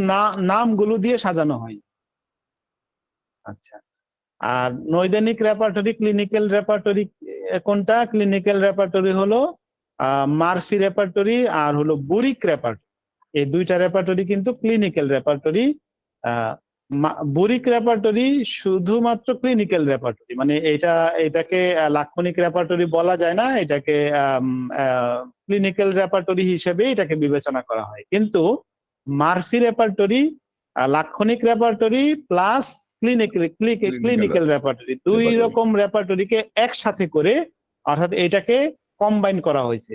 Speaker 2: নামগুলো দিয়ে সাজানো হয়। আচ্ছা, আর নৈদানিক রেপার্টরি, ক্লিনিক্যাল রেপার্টরি কোনটা? ক্লিনিক্যাল রেপার্টরি হলো মার্ফি রেপার্টরি আর হলো বুরিক রেপার্টরি। এই দুইটা রেপার্টরি কিন্তু ক্লিনিক্যাল রেপার্টরি। বুরিক রেপার্টরি শুধুমাত্র ক্লিনিক্যাল রেপার্টরি, মানে এটাকে লাক্ষণিক রেপার্টরি বলা যায় না, এটাকে ক্লিনিক্যাল রেপার্টরি হিসেবে এটাকে বিবেচনা করা হয়। কিন্তু মার্ফি রেপার্টরি লাক্ষণিক রেপার্টরি প্লাস ক্লিনিক্যাল রেপার্টরি, দুই রকম রেপার্টরিকে একসাথে করে, অর্থাৎ এটাকে কম্বাইন করা হয়েছে।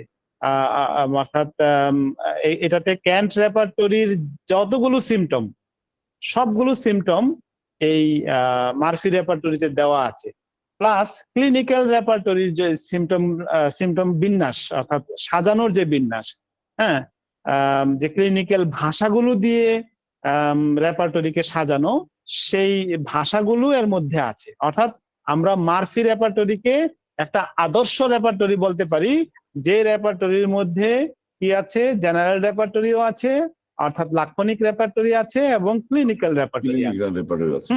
Speaker 2: অর্থাৎ এটাতে ক্যান্ট রেপার্টরির যতগুলো সিমটম, সবগুলো সিমটম এই মার্ফি রেপার্টরিতে দেওয়া আছে, প্লাস ক্লিনিক্যাল রেপার্টরির যে সিমটম বিন্যাস অর্থাৎ সাজানোর যে বিন্যাস, হ্যাঁ, যে ক্লিনিক্যাল ভাষাগুলো দিয়ে রেপার্টরিকে সাজানো, সেই ভাষাগুলো এর মধ্যে আছে। অর্থাৎ আমরা মার্ফি রেপার্টরিকে একটা আদর্শ রেপার্টরি বলতে পারি, যে রেপার্টরির মধ্যে কি আছে, জেনারেল রেপার্টরিও আছে অর্থাৎ লাক্ষণিক রেপার্টরি আছে এবং ক্লিনিক্যাল রেপার্টরি আছে।
Speaker 1: ক্লিনিক্যাল রেপার্টরি আছে।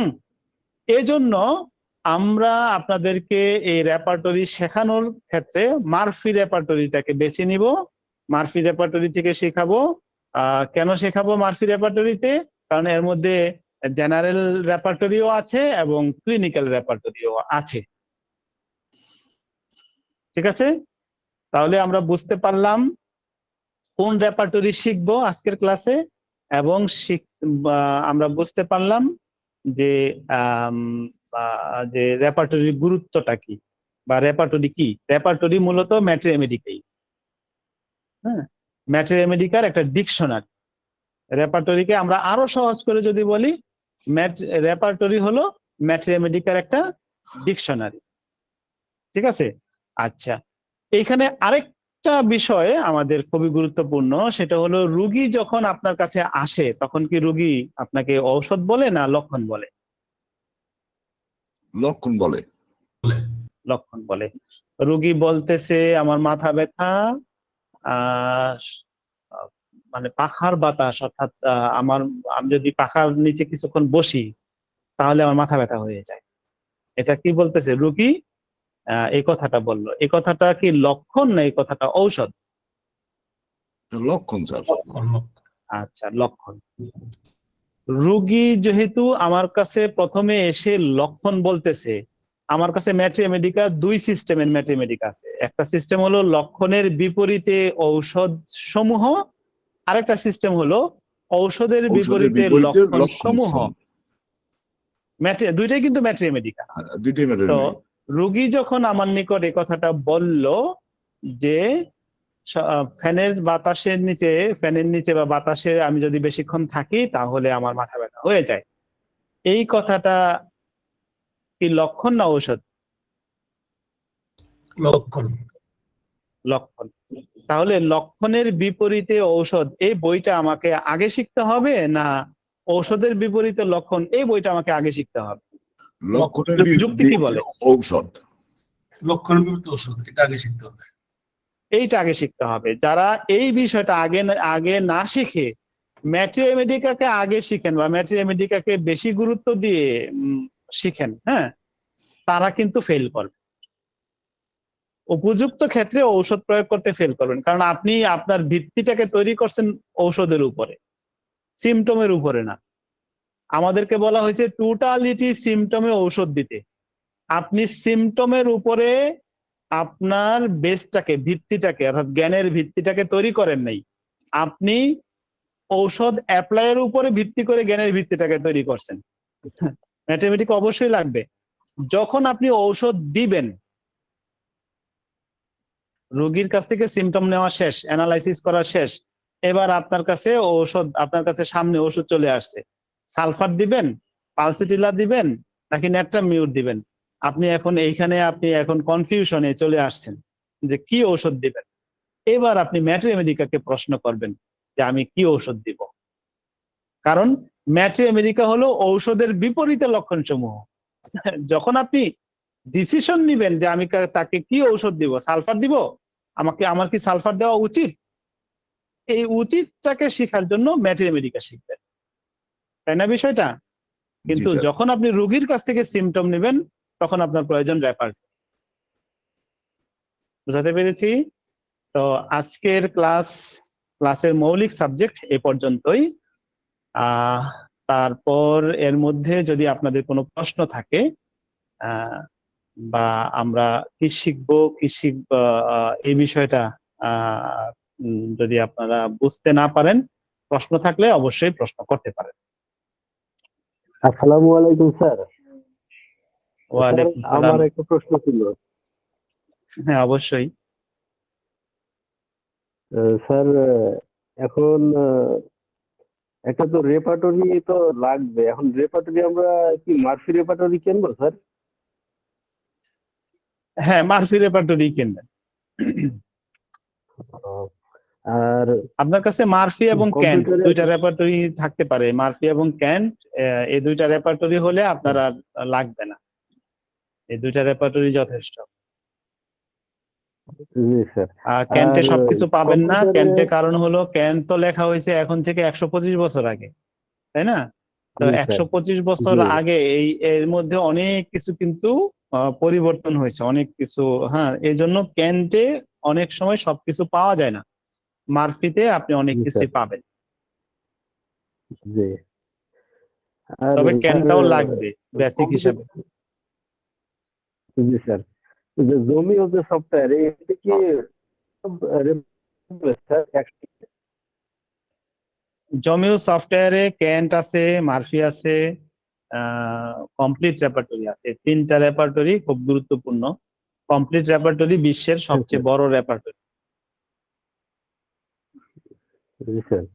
Speaker 2: এজন্য আমরা আপনাদেরকে এই রেপার্টরি শেখানোর ক্ষেত্রে মার্ফি রেপার্টরিটাকে বেছে নিব, মার্ফি রেপার্টরি থেকে শেখাবো। কেন শেখাবো মার্ফি রেপার্টরিতে? কারণ এর মধ্যে জেনারেল রেপার্টরিও আছে এবং ক্লিনিক্যাল রেপার্টরিও আছে। ঠিক আছে, তাহলে আমরা বুঝতে পারলাম কোন রেপার্টরি শিখবো আজকের ক্লাসে, এবং আমরা বুঝতে পারলাম যে যে রেপার্টরির গুরুত্বটা কি বা রেপার্টরি কি। রেপার্টরি মূলত ম্যাট্রিয়ামেডিকাই, হ্যাঁ, ম্যাট্রিয়ামেডিকার একটা ডিকশনারি। রেপার্টরিকে আমরা আরো সহজ করে যদি বলি, রেপার্টরি হলো ম্যাট্রিয়ামেডিকার একটা ডিকশনারি। ঠিক আছে, আচ্ছা, এইখানে আরেকটা বিষয় আমাদের খুবই গুরুত্বপূর্ণ, সেটা হলো রুগী যখন আপনার কাছে আসে তখন কি রুগী আপনাকে ঔষধ বলে না লক্ষণ বলে?
Speaker 1: লক্ষণ বলে।
Speaker 2: লক্ষণ বলে। রুগী বলতেছে আমার মাথা ব্যথা, মানে পাখার বাতাস, অর্থাৎ আমি যদি পাখার নিচে কিছুক্ষণ বসি তাহলে আমার মাথা ব্যথা হয়ে যায়। এটা কি বলতেছে? রুগী এই কথাটা বললো। এই কথাটা কি লক্ষণ না এই কথাটা ঔষধ?
Speaker 1: লক্ষণ স্যার।
Speaker 2: আচ্ছা, লক্ষণ। রুগী যেহেতু আমার কাছে প্রথমে এসে লক্ষণ বলতেছে, আমার কাছে ম্যাট্রিয়ামেডিকা দুই সিস্টেমের ম্যাট্রিয়ামেডিকা আছে। একটা সিস্টেম হলো লক্ষণের বিপরীতে ঔষধ সমূহ, আরেকটা সিস্টেম হলো ঔষধের বিপরীতে লক্ষণ সমূহ। দুইটাই কিন্তু ম্যাট্রিয়ামেডিকা। তো রুগী যখন আমার নিকট এই কথাটা বলল যে ফ্যানের নিচে বা বাতাসে আমি যদি বেশিক্ষণ থাকি তাহলে আমার মাথা ব্যথা হয়ে যায়, এই কথাটা কি লক্ষণ না ঔষধ?
Speaker 9: লক্ষণ।
Speaker 2: লক্ষণ। তাহলে লক্ষণের বিপরীতে ঔষধ এই বইটা আমাকে আগে শিখতে হবে, না ঔষধের বিপরীতে লক্ষণ এই বইটা আমাকে আগে শিখতে হবে?
Speaker 1: লক্ষণের
Speaker 2: যুক্তি কি বলে?
Speaker 1: ঔষধ।
Speaker 9: লক্ষণের বিপরীতে ঔষধ, এটা আগে শিখতে হবে।
Speaker 2: এইটা আগে শিখতে হবে। যারা এই বিষয়টা আগে না শিখে ম্যাট্রিয়ামেডিকাকে আগে শিখেন বা ম্যাট্রিয়ামেডিকাকে বেশি গুরুত্ব দিয়ে শিখেন, হ্যাঁ, তারা কিন্তু ফেল করবে। উপযুক্ত ক্ষেত্রে ঔষধ প্রয়োগ করতে ফেল করবেন, কারণ আপনি আপনার ভিত্তিটাকে তৈরি করছেন ঔষধের উপরে, সিমটমের উপরে না। আমাদেরকে বলা হয়েছে টোটালিটি সিমটমে ঔষধ দিতে। আপনি সিমটমের উপরে আপনার বেসটাকে, ভিত্তিটাকে অর্থাৎ জ্ঞানের ভিত্তিটাকে তৈরি করেন নাই, আপনি ঔষধ অ্যাপ্লাইয়ের উপরে ভিত্তি করে জ্ঞানের ভিত্তিটাকে তৈরি করছেন। ম্যাথমেটিক অবশ্যই লাগবে। যখন আপনি ঔষধ দিবেন, রোগীর কাছ থেকে সিমটম নেওয়া শেষ, অ্যানালাইসিস করা শেষ, এবার আপনার কাছে আপনার কাছে সামনে ওষুধ চলে আসছে, সালফার দিবেন, পালসিটিলা দিবেন নাকি ন্যাট্রামিউর দিবেন, আপনি এখন কনফিউশনে চলে আসছেন যে কি ঔষধ দিবেন। এবার আপনি ম্যাট্রিয়ামেডিকাকে প্রশ্ন করবেন যে আমি কি ঔষধ দিব, কারণ ম্যাট্রিয়ামেডিকা হলো ঔষধের বিপরীতে লক্ষণ সমূহ। যখন আপনি ডিসিশন নিবেন যে আমি তাকে কি ঔষধ দিব, সালফার দিব, আমার কি সালফার দেওয়া উচিত, এই উচিতটাকে শেখার জন্য ম্যাট্রিয়ামেডিকা শিখবেন, তাই না বিষয়টা? কিন্তু যখন আপনি রোগীর কাছ থেকে সিমটম নেবেন তখন আপনার প্রয়োজন রেপার্টরি। বুঝাতে পেরেছি? তো আজকের ক্লাসের মৌলিক সাবজেক্ট এ পর্যন্তই। তারপর এর মধ্যে যদি আপনাদের কোনো প্রশ্ন থাকে বা আমরা কি শিখবো এই বিষয়টা যদি আপনারা বুঝতে না পারেন, প্রশ্ন থাকলে অবশ্যই প্রশ্ন করতে পারেন।
Speaker 10: আসসালামু আলাইকুম স্যার।
Speaker 2: ওয়ালাইকুম সালাম।
Speaker 10: আমার একটা প্রশ্ন ছিল।
Speaker 2: হ্যাঁ, অবশ্যই
Speaker 10: স্যার, এখন একটা তো রেপার্টরি তো লাগবে। এখন রেপার্টরি আমরা কি মার্ফি রেপার্টরি কিনবো স্যার?
Speaker 2: হ্যাঁ, মার্ফি রেপার্টরি কিনবেন।
Speaker 10: আর
Speaker 2: আপনার কাছে মার্ফি এবং ক্যান্ট
Speaker 10: কম্পিউটারে
Speaker 2: দুইটা রেপার্টরি থাকতে পারে। মার্ফি এবং ক্যান্ট এই দুইটা রেপার্টরি হলে আপনার আর লাগবে না। এই দুইটা রেপার্টরি যথেষ্ট।
Speaker 10: জি স্যার।
Speaker 2: ক্যান্টে
Speaker 10: আর
Speaker 2: সবকিছু পাবেন না।
Speaker 10: কম্পিউটারে
Speaker 2: ক্যান্টে কারণ হলো ক্যান্ট তো লেখা হয়েছে এখন থেকে 125 বছর আগে, তাই না? তো
Speaker 10: জি স্যার।
Speaker 2: 125 বছর
Speaker 10: জি
Speaker 2: আগে এর মধ্যে অনেক কিছু কিন্তু পরিবর্তন হয়েছে, অনেক কিছু। হ্যাঁ, এই জন্য ক্যান্টে অনেক সময় সবকিছু পাওয়া যায় না। মার্ফিতে আপনি অনেক
Speaker 10: জি
Speaker 2: কিছুই
Speaker 10: স্যার।
Speaker 2: পাবেন।
Speaker 10: জি। আর
Speaker 2: তবে
Speaker 10: স্যার
Speaker 2: ক্যানটাও লাগবে বেসিক
Speaker 10: কম্পিউটার,
Speaker 2: হিসাবে।
Speaker 10: জি স্যার, যে জমি ও যে সফটওয়্যার এটা কি সব স্যার একসাথে?
Speaker 2: জমিও সফটওয়্যারে ক্যান্ট আছে, মার্ফি আছে, কমপ্লিট রেপার্টরি আছে। তিনটা রেপার্টরি খুব গুরুত্বপূর্ণ। কমপ্লিট রেপার্টরি বিশ্বের
Speaker 10: হ্যাঁ স্যার।
Speaker 2: সবচেয়ে বড় রেপার্টরি।
Speaker 10: জি স্যার।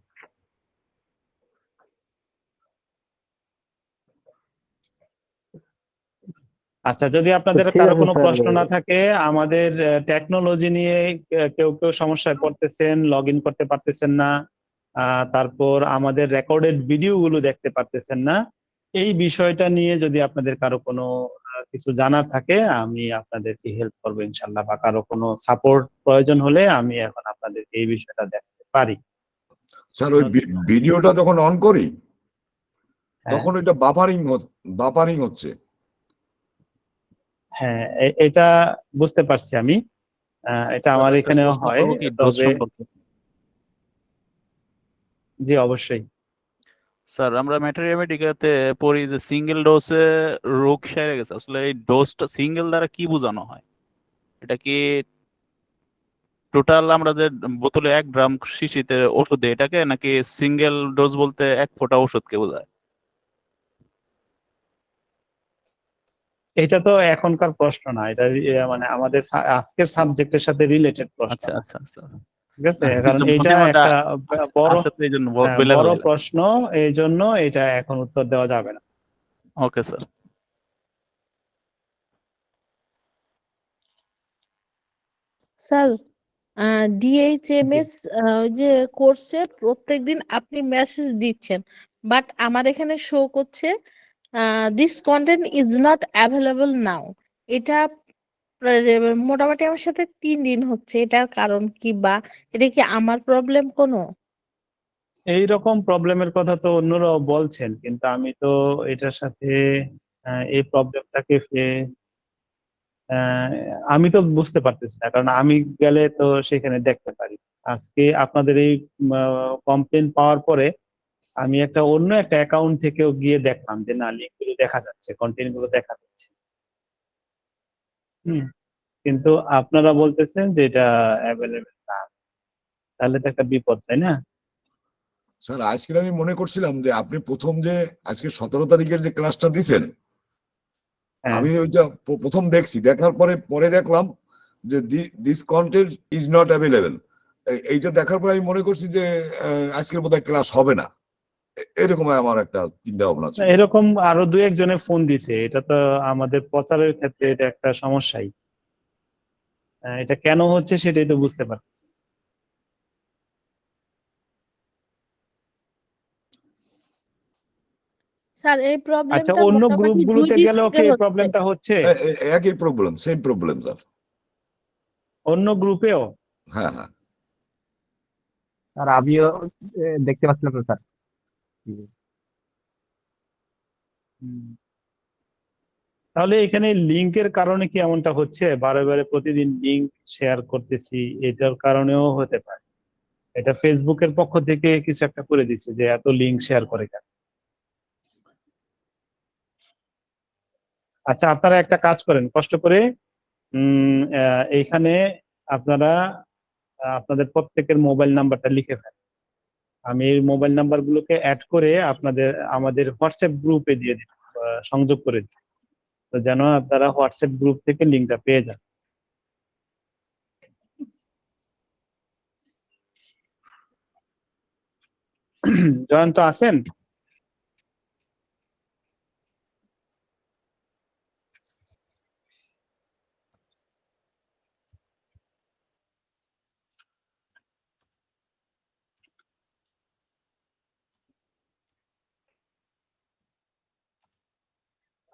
Speaker 2: আচ্ছা, যদি
Speaker 10: তো
Speaker 2: আপনাদের
Speaker 10: ঠিক
Speaker 2: কারো
Speaker 10: আছে
Speaker 2: কোনো
Speaker 10: স্যার।
Speaker 2: প্রশ্ন না থাকে, আমাদের টেকনোলজি নিয়ে কেউ কেউ সমস্যায় পড়তেছেন, লগ ইন করতে পারতেছেন না, তারপর আমাদের রেকর্ডেড ভিডিও গুলো দেখতে পারতেছেন না, এই বিষয়টা নিয়ে যদি আপনাদের কারো কোনো কিছু জানার থাকে, আমি আপনাদেরকে হেল্প করবো ইনশাল্লাহ। বা কারো কোনো সাপোর্ট প্রয়োজন হলে আমি এখন আপনাদেরকে এই বিষয়টা দেখাতে পারি।
Speaker 1: স্যার ওই ভিডিওটা যখন অন করি
Speaker 2: হ্যাঁ,
Speaker 1: তখন ওইটা বাফারিং হচ্ছে।
Speaker 2: হ্যাঁ, এটা বুঝতে পারছি আমি। এটা
Speaker 8: স্যার
Speaker 2: আমার
Speaker 8: একটা
Speaker 2: এখানেও
Speaker 8: প্রশ্ন
Speaker 2: হয়।
Speaker 8: করবো কি ডোজ
Speaker 2: তবে
Speaker 8: সম্পর্কে?
Speaker 2: জি, অবশ্যই।
Speaker 8: স্যার আমরা ম্যাটেরিয়ামেটিকাতে পড়ি যে সিঙ্গেল ডোজে রোগ সেরে গেছে। আসলে এই ডোজটা সিঙ্গেল দ্বারা কি বোঝানো হয়? এটা কি টোটাল আমরা যে বোতলে 1 গ্রাম শিশিতে ওষুধ দেয় এটাকে, নাকি সিঙ্গেল ডোজ বলতে 1 ফোঁটা ওষুধকে বোঝায়?
Speaker 2: এটা তো এখনকার প্রশ্ন না, এটা মানে আমাদের আজকের সাবজেক্টের সাথে রিলেটেড প্রশ্ন
Speaker 8: আচ্ছা
Speaker 2: না।
Speaker 8: আচ্ছা আচ্ছা।
Speaker 2: ঠিক আছে,
Speaker 8: না,
Speaker 2: কারণ এটা
Speaker 8: মনের মধ্যে
Speaker 2: একটা বড়,
Speaker 8: আছে তো এই জন্য বলে
Speaker 2: বড়
Speaker 8: ফেলাইলাম।
Speaker 2: প্রশ্ন। এই জন্য এটা এখন উত্তর দেওয়া যাবে না।
Speaker 8: Okay sir.
Speaker 5: স্যার,
Speaker 2: জি,
Speaker 5: ডিএইচএমএস ওই যে কোর্সে প্রত্যেকদিন আপনি মেসেজ দিচ্ছেন, বাট আমার এখানে শো করছে this content is not available now. এটা মোটামুটি আমার সাথে 3 দিন হচ্ছে। এটার কারণ কি, বা এটা কি আমার প্রবলেম কোনো?
Speaker 2: এইরকম প্রবলেমের কথা তো অন্যরাও বলছেন, কিন্তু আমি তো এটার সাথে এই প্রবলেমটাকে আহ, আমি তো বুঝতে পারতেছি না, কারণ আমি গেলে তো সেখানে দেখতে পারি। আজকে আপনাদের এই কমপ্লেন পাওয়ার পরে আমি অন্য একটা অ্যাকাউন্ট থেকেও গিয়ে দেখলাম যে না, লিঙ্ক গুলো দেখা যাচ্ছে, কন্টেন্ট গুলো দেখা যাচ্ছে। হুম, কিন্তু আপনারা বলতেছেন যে এটা অ্যাভেলেবেল না। তাহলে তো একটা বিপদ, তাই না?
Speaker 1: স্যার আজকে আমি মনে করছিলাম যে আপনি প্রথম যে আজকে 17 তারিখের যে ক্লাসটা দিছেন,
Speaker 2: হ্যাঁ,
Speaker 1: আমি ওইটা প্রথম দেখছি, দেখার পরে দেখলাম যে this content is not available. এইটা দেখার পরে আমি মনে করছি যে আজকের বোধহয় ক্লাস হবে না। এরকম আমার একটা চিন্তা ভাবনা
Speaker 2: না,
Speaker 1: ছিল।
Speaker 2: এরকম আরো দু একজনে ফোন দিছে। এটা তো আমাদের প্রচারের ক্ষেত্রে এটা একটা সমস্যাই। এটা কেন হচ্ছে সেটাই তো বুঝতে পারছি।
Speaker 5: স্যার, এই
Speaker 2: আচ্ছা,
Speaker 5: প্রবলেমটা
Speaker 2: অন্য
Speaker 5: মোটামুটি
Speaker 2: গ্রুপগুলোতে
Speaker 5: 2 দিন
Speaker 2: গেলেও কি
Speaker 5: ধরে
Speaker 2: এই
Speaker 5: হচ্ছে।
Speaker 2: প্রবলেমটা হচ্ছে?
Speaker 1: একই প্রবলেম, সেম প্রবলেম স্যার।
Speaker 2: অন্য গ্রুপেও?
Speaker 1: হ্যাঁ হ্যাঁ।
Speaker 4: স্যার আমিও দেখতে পাচ্ছিলাম না স্যার।
Speaker 2: হুম। তাহলে এখানে লিংকের কারণে কি এমনটা হচ্ছে? বারে বারে প্রতিদিন লিংক শেয়ার করতেছি, এটার কারণেও হতে পারে। এটা ফেসবুকের পক্ষ থেকে কিছু একটা করে দিচ্ছে যে এত লিংক শেয়ার করে কেন। আচ্ছা, আপনারা একটা কাজ করেন, কষ্ট করে এইখানে আপনারা আপনাদের প্রত্যেকের মোবাইল নাম্বারটা লিখে ফেলেন। আমি এই মোবাইল নাম্বার গুলোকে অ্যাড করে আমাদের হোয়াটসঅ্যাপ গ্রুপে দিয়ে দিন, সংযোগ করে দিন, তো যেন আপনারা হোয়াটসঅ্যাপ গ্রুপ থেকে লিঙ্কটা পেয়ে যান। জয়ন্ত আছেন?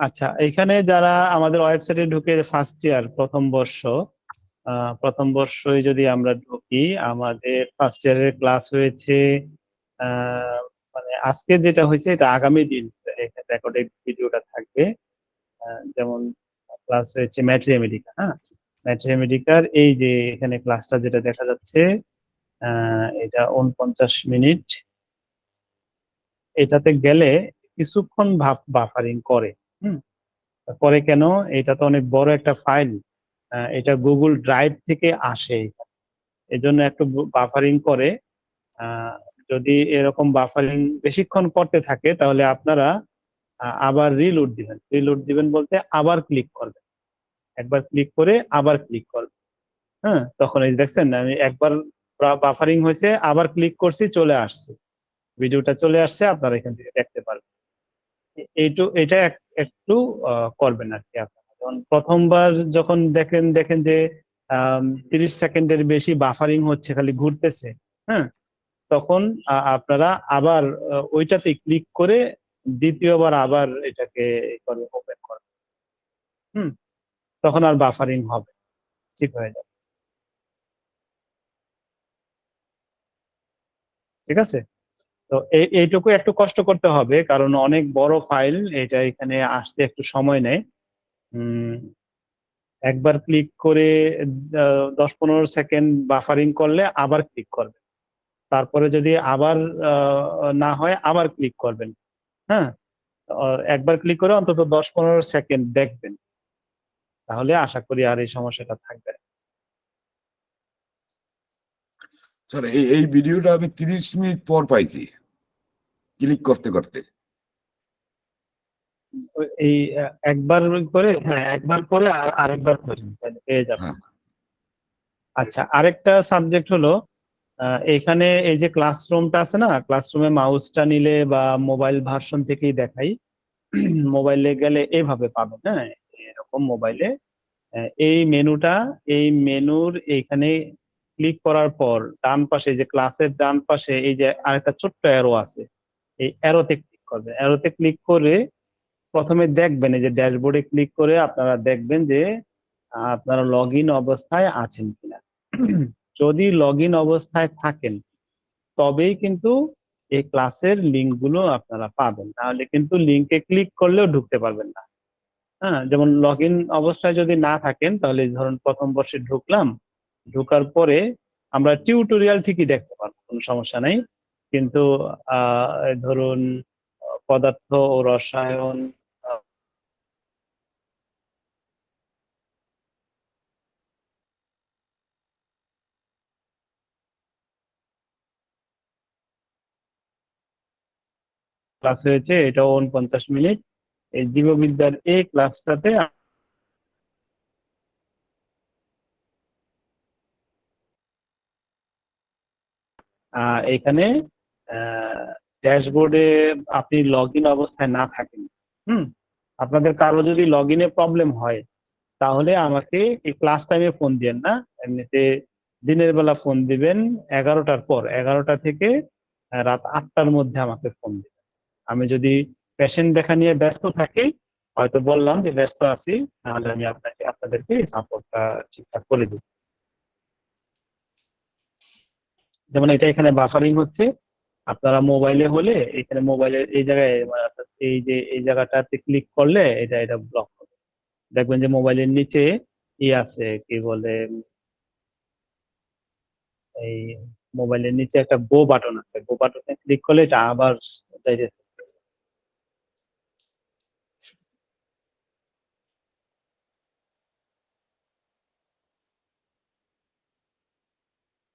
Speaker 2: আচ্ছা, এখানে যারা আমাদের ওয়েবসাইটে ঢুকে ফার্স্ট ইয়ার প্রথম বর্ষই যদি আমরা ঢুকি, আমাদের ফার্স্ট ইয়ারের ক্লাস হয়েছে মানে আজকে যেটা হয়েছে এটা আগামী দিন রেকর্ডেড ভিডিওটা থাকবে। যেমন ক্লাস হয়েছে ম্যাথমেটিকা, হ্যাঁ, ম্যাথমেটিকার এই যে এখানে ক্লাসটা যেটা দেখা যাচ্ছে এটা 49 মিনিট। এটাতে গেলে কিছুক্ষণ বাফারিং করে। করে কেন? এটা তো অনেক বড় একটা ফাইল, এটা গুগল ড্রাইভ থেকে আসে, এজন্য একটু বাফারিং করে। যদি এরকম বাফারিং বেশিক্ষণ করতে থাকে তাহলে আপনারা আবার রিলোড দিবেন বলতে আবার ক্লিক করবেন, একবার ক্লিক করে আবার ক্লিক করবেন। হ্যাঁ, তখন এই দেখছেন আমি একবার বাফারিং হয়েছে, আবার ক্লিক করছি, চলে আসছে, ভিডিওটা চলে আসছে, আপনারা এখান থেকে দেখতে পারবেন। এটা একটু করবেন আর কি আপনারা। যখন প্রথমবার যখন দেখেন যে 30 সেকেন্ডের বেশি বাফারিং হচ্ছে, খালি ঘুরতেছে, হ্যাঁ, তখন আপনারা আবার ওইটাতে ক্লিক করে দ্বিতীয়বার আবার এটাকে ওপেন করবেন। তখন আর বাফারিং হবে, ঠিক হয়ে যাবে। ঠিক আছে? তো এইটুকু একটু কষ্ট করতে হবে, কারণ অনেক বড় ফাইল, এটা এখানে আসতে একটু সময় নেয়। একবার ক্লিক করে 10-15 সেকেন্ড বাফারিং করলে আবার ক্লিক করবেন, তারপরে যদি আবার না হয় আবার ক্লিক করবেন। হ্যাঁ, একবার ক্লিক করে অন্তত 10-15 সেকেন্ড দেখবেন, তাহলে আশা করি আর এই সমস্যাটা থাকবে না।
Speaker 1: স্যার এই ভিডিওটা আমি 30 মিনিট পর পাইছি ক্লিক করতে করতে।
Speaker 2: এই একবার করে, হ্যাঁ, একবার করে আর আরেকবার করেন, তাহলে পেয়ে যাবেন।
Speaker 1: হ্যাঁ,
Speaker 2: আচ্ছা, আরেকটা সাবজেক্ট হলো এখানে এই যে ক্লাসরুমটা আছে না, ক্লাসরুমে মাউসটা নিলে বা মোবাইল ভার্সন থেকেই দেখাই, মোবাইলে গেলে এইভাবে পাবেন। হ্যাঁ, এরকম মোবাইলে এই মেনুর এইখানে ক্লিক করার পর ডান পাশে, যে ক্লাসের ডান পাশে এই যে আরেকটা ছোট্ট অ্যারো আছে, এই অ্যারোতে ক্লিক করবেন। অ্যারোতে ক্লিক করে প্রথমে দেখবেন এই যে ড্যাশবোর্ডে ক্লিক করে আপনারা দেখবেন যে আপনারা লগ ইন অবস্থায় আছেন কিনা। যদি লগ ইন অবস্থায় থাকেন তবেই কিন্তু এই ক্লাসের লিঙ্ক গুলো আপনারা পাবেন, তাহলে কিন্তু লিঙ্কে ক্লিক করলেও ঢুকতে পারবেন না। হ্যাঁ, যেমন লগ ইন অবস্থায় যদি না থাকেন, তাহলে ধরুন প্রথম বর্ষে ঢুকলাম, ঢোকার পরে আমরা টিউটোরিয়াল ঠিকই দেখতে পারবো, কোনো সমস্যা নেই, কিন্তু ধরুন পদার্থ ও রসায়ন ক্লাস হয়েছে, এটা 49 মিনিট। এই জীববিদ্যার এই ক্লাসটাতে এখানে ড্যাশবোর্ডে আপনি লগ ইন অবস্থায় না থাকেন, আপনাদের কারো যদি লগ ইনে প্রবলেম হয়, তাহলে আমাকে এই ক্লাস টাইমে ফোন দিবেন না, এমনিতে দিনের বেলা ফোন দিবেন 11টার পর, 11টা থেকে রাত 8টার মধ্যে আমাকে ফোন দিবেন। আমি যদি পেশেন্ট দেখা নিয়ে ব্যস্ত থাকি, হয়তো বললাম যে ব্যস্ত আছি, তাহলে আমি আপনাদেরকে সাপোর্টটা ঠিকঠাক করে দিব। যেমন এটা এখানে বাফারিং হচ্ছে, আপনারা মোবাইলে হলে এখানে মোবাইলের এই জায়গায় এই যে এই জায়গাটাতে ক্লিক করলে এটা ব্লক হবে। দেখবেন যে মোবাইলের নিচে আছে, কি বলে, এই মোবাইলের নিচে একটা গো বাটন আছে, গো বাটনে ক্লিক করলে এটা আবার যাইতে।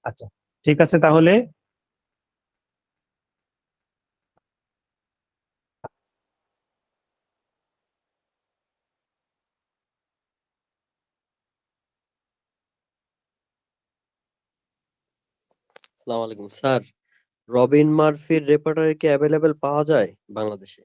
Speaker 2: আচ্ছা, ঠিক আছে তাহলে।
Speaker 11: আসসালামু আলাইকুম স্যার।
Speaker 10: রবিন মার্ফির রেপার্টরি কি অ্যাভেলেবেল পাওয়া যায় বাংলাদেশে?